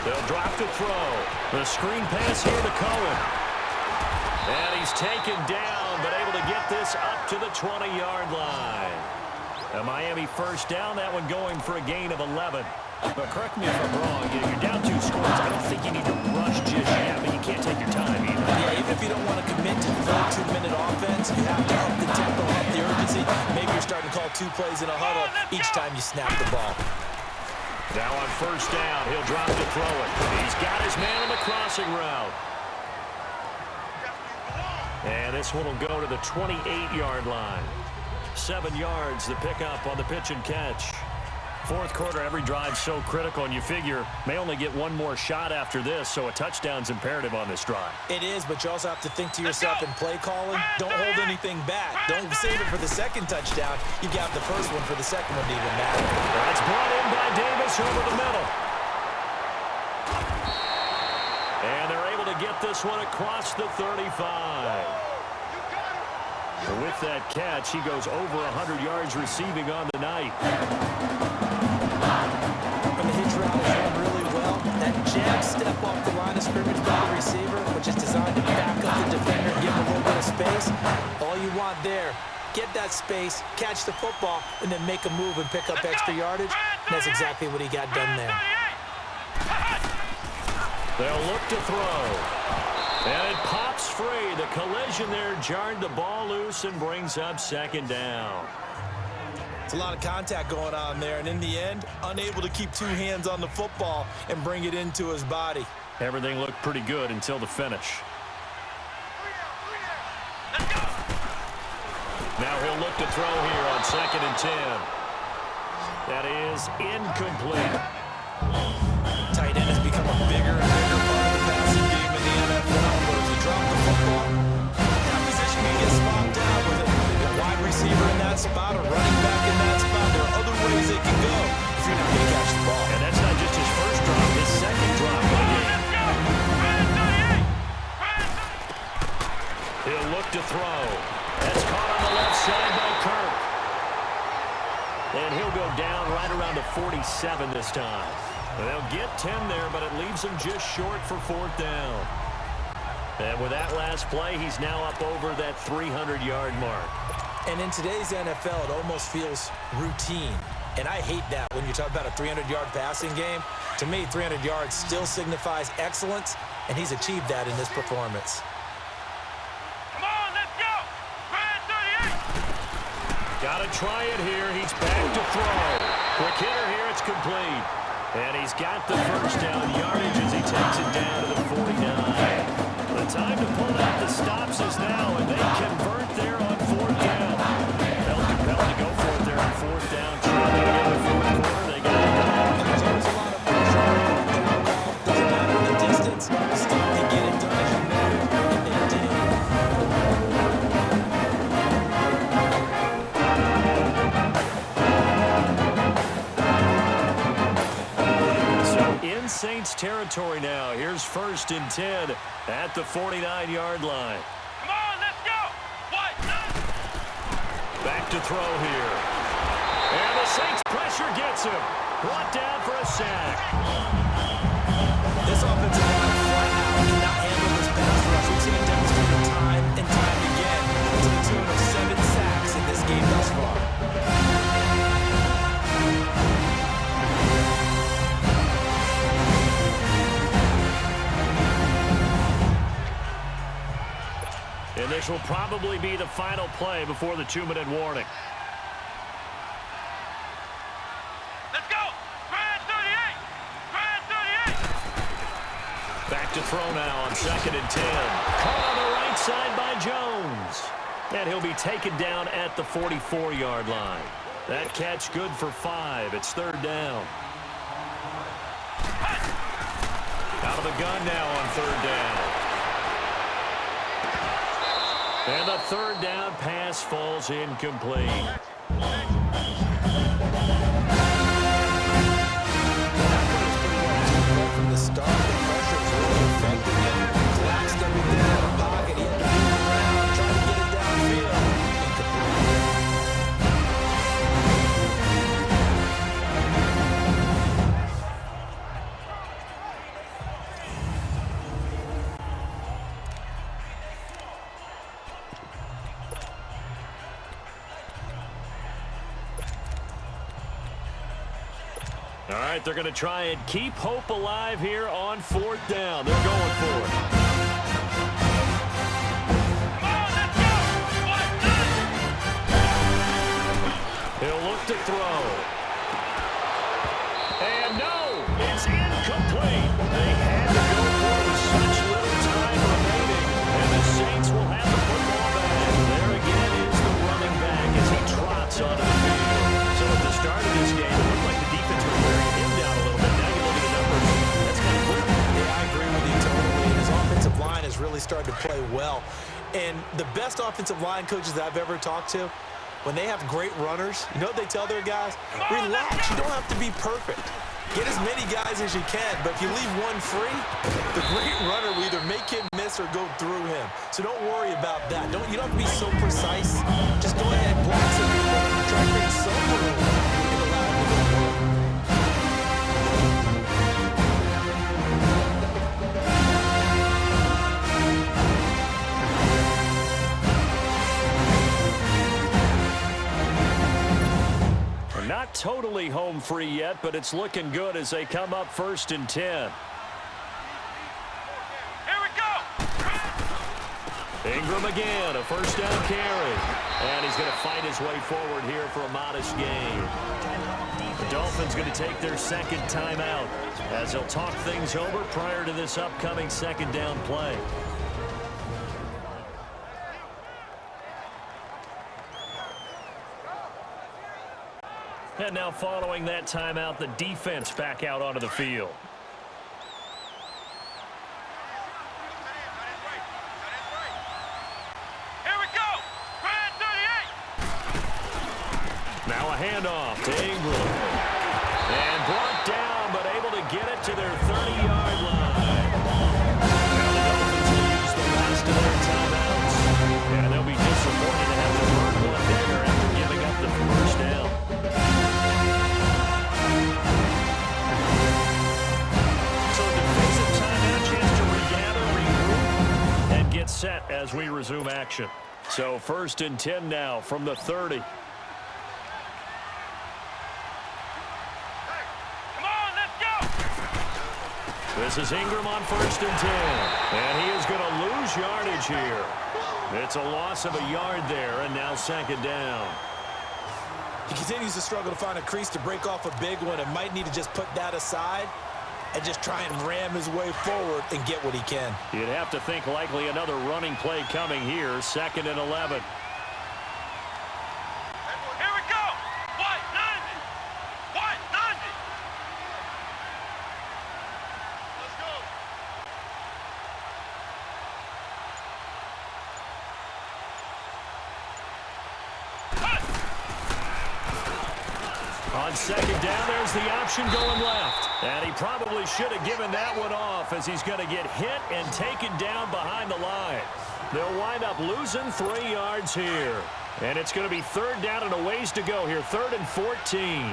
They'll drop the throw. The screen pass here to Cohen. And he's taken down, but able to get this up to the 20-yard line. A Miami first down, that one going for a gain of 11. But correct me if I'm wrong, you're down 2 scores. I don't think you need to rush just yet, but you can't take your time either. Yeah, even if you don't want to commit to the full 2-minute offense, you have to up the tempo, up the urgency. Maybe you're starting to call 2 plays in a huddle each time you snap the ball. Now on first down, he'll drop to throw it. He's got his man on the crossing route. And this one will go to the 28-yard line. 7 yards, the pickup on the pitch and catch. Fourth quarter, every drive so critical, and you figure may only get one more shot after this, so a touchdown's imperative on this drive. It is, but you also have to think to yourself in play calling, don't hold anything back. Don't save it for the second touchdown. You got the first one for the second one to even matter. That's brought in by Davis over the middle. And they're able to get this one across the 35. With that catch, he goes over 100 yards receiving on the night. And the hitch route is run really well. That jab step off the line of scrimmage by the receiver, which is designed to back up the defender, give him a little bit of space. All you want there, get that space, catch the football, and then make a move and pick up extra yardage. And that's exactly what he got done there. They'll look to throw. And it pops free. The collision there jarred the ball loose and brings up 2nd down. It's a lot of contact going on there, and in the end, unable to keep 2 hands on the football and bring it into his body. Everything looked pretty good until the finish. Now he'll look to throw here on 2nd and 10. That is incomplete. Tight end has become a bigger and bigger part of the passing game in the NFL. But if you drop the football, that position can get swapped out with it. A wide receiver in that spot, a running back in that spot. There are other ways they can go if you're not going to catch the ball. And that's not just his first drop, his second drop of the game. He'll look to throw. That's caught on the left side by Kirk. And he'll go down right around the 47 this time. They'll get 10 there, but it leaves him just short for 4th down. And with that last play, he's now up over that 300-yard mark. And in today's NFL, it almost feels routine. And I hate that when you talk about a 300-yard passing game. To me, 300 yards still signifies excellence, and he's achieved that in this performance. Come on, let's go! Grand 38! Got to try it here. He's back to throw. Quick hitter here. It's complete. And he's got the first down yardage as he takes it down to the 49. The time to pull out the stops is now, and they convert there on 4th down. They'll territory now. Here's 1st and 10 at the 49-yard line. Come on, let's go. Back to throw here. And the Saints pressure gets him. Brought down for a sack. This offensive line flat out cannot handle this pass rush. We've seen it demonstrated time and time again to the tune of 7 sacks in this game thus far. And this will probably be the final play before the 2-minute warning. Let's go. Grand 38. Grand 38. Back to throw now on 2nd and 10. Caught on the right side by Jones. And he'll be taken down at the 44-yard line. That catch good for 5. It's 3rd down. Out of the gun now on 3rd down. And the 3rd down pass falls incomplete. From the start, the pressure was really affecting him. Collapsed everything in the pocket. He had to move around, try to get it downfield. All right, they're going to try and keep hope alive here on 4th down. They're going for it. He'll look to throw. And no, it's incomplete. They had to go for it with such little time remaining. And the Saints will have the football back. There again is the running back as he trots onto the field. So at the start of this game, it looked like the defense was wearing him down a little bit. Now you look at the numbers. That's kind of flipped. Yeah, I agree with you totally. And his offensive line has really started to play well. And the best offensive line coaches that I've ever talked to, when they have great runners, you know what they tell their guys? Relax. You don't have to be perfect. Get as many guys as you can, but if you leave one free, the great runner will either make him miss or go through him. So don't worry about that. You don't have to be so precise. Just go ahead and block some people. Try to create some room and allow him to go through. Not totally home free yet, but it's looking good as they come up 1st and 10. Here we go. Ingram again, a 1st down carry. And he's going to fight his way forward here for a modest gain. The Dolphins going to take their 2nd timeout as they'll talk things over prior to this upcoming 2nd down play. And now following that timeout, the defense back out onto the field. Here we go. Grand 38. Now a handoff to Ingram. And brought down, but able to get it to their 30-yard line. Now the Dolphins will use the last of their timeouts. And they'll be disappointed to have to burn one there after giving up the 1st down. Set as we resume action. So 1st and 10 now from the 30. Come on, let's go. This is Ingram on 1st and 10. And he is going to lose yardage here. It's a loss of a yard there, and now 2nd down. He continues to struggle to find a crease to break off a big one and might need to just put that aside and just try and ram his way forward and get what he can. You'd have to think likely another running play coming here, 2nd and 11. Here we go. White 90. White 90. Let's go. On 2nd down, there's the option going left. And he probably should have given that one off as he's going to get hit and taken down behind the line. They'll wind up losing 3 yards here. And it's going to be 3rd down and a ways to go here, 3rd and 14.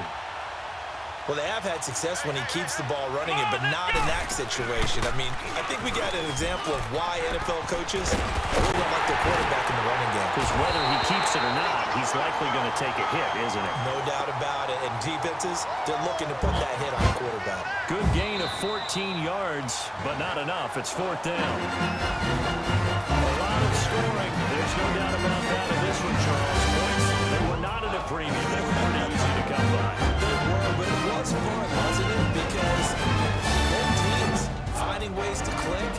Well, they have had success when he keeps the ball running it, but not in that situation. I mean, I think we got an example of why NFL coaches really don't like their quarterback in the running game. Because whether he keeps it or not, he's likely going to take a hit, isn't it? No doubt about it. And defenses, they're looking to put that hit on the quarterback. Good gain of 14 yards, but not enough. It's 4th down. A lot of scoring. There's no doubt about that in this one, Charles. Points, they were not at a premium. They were pretty easy to come by. They were, but it was fun, wasn't it? Because both teams finding ways to click.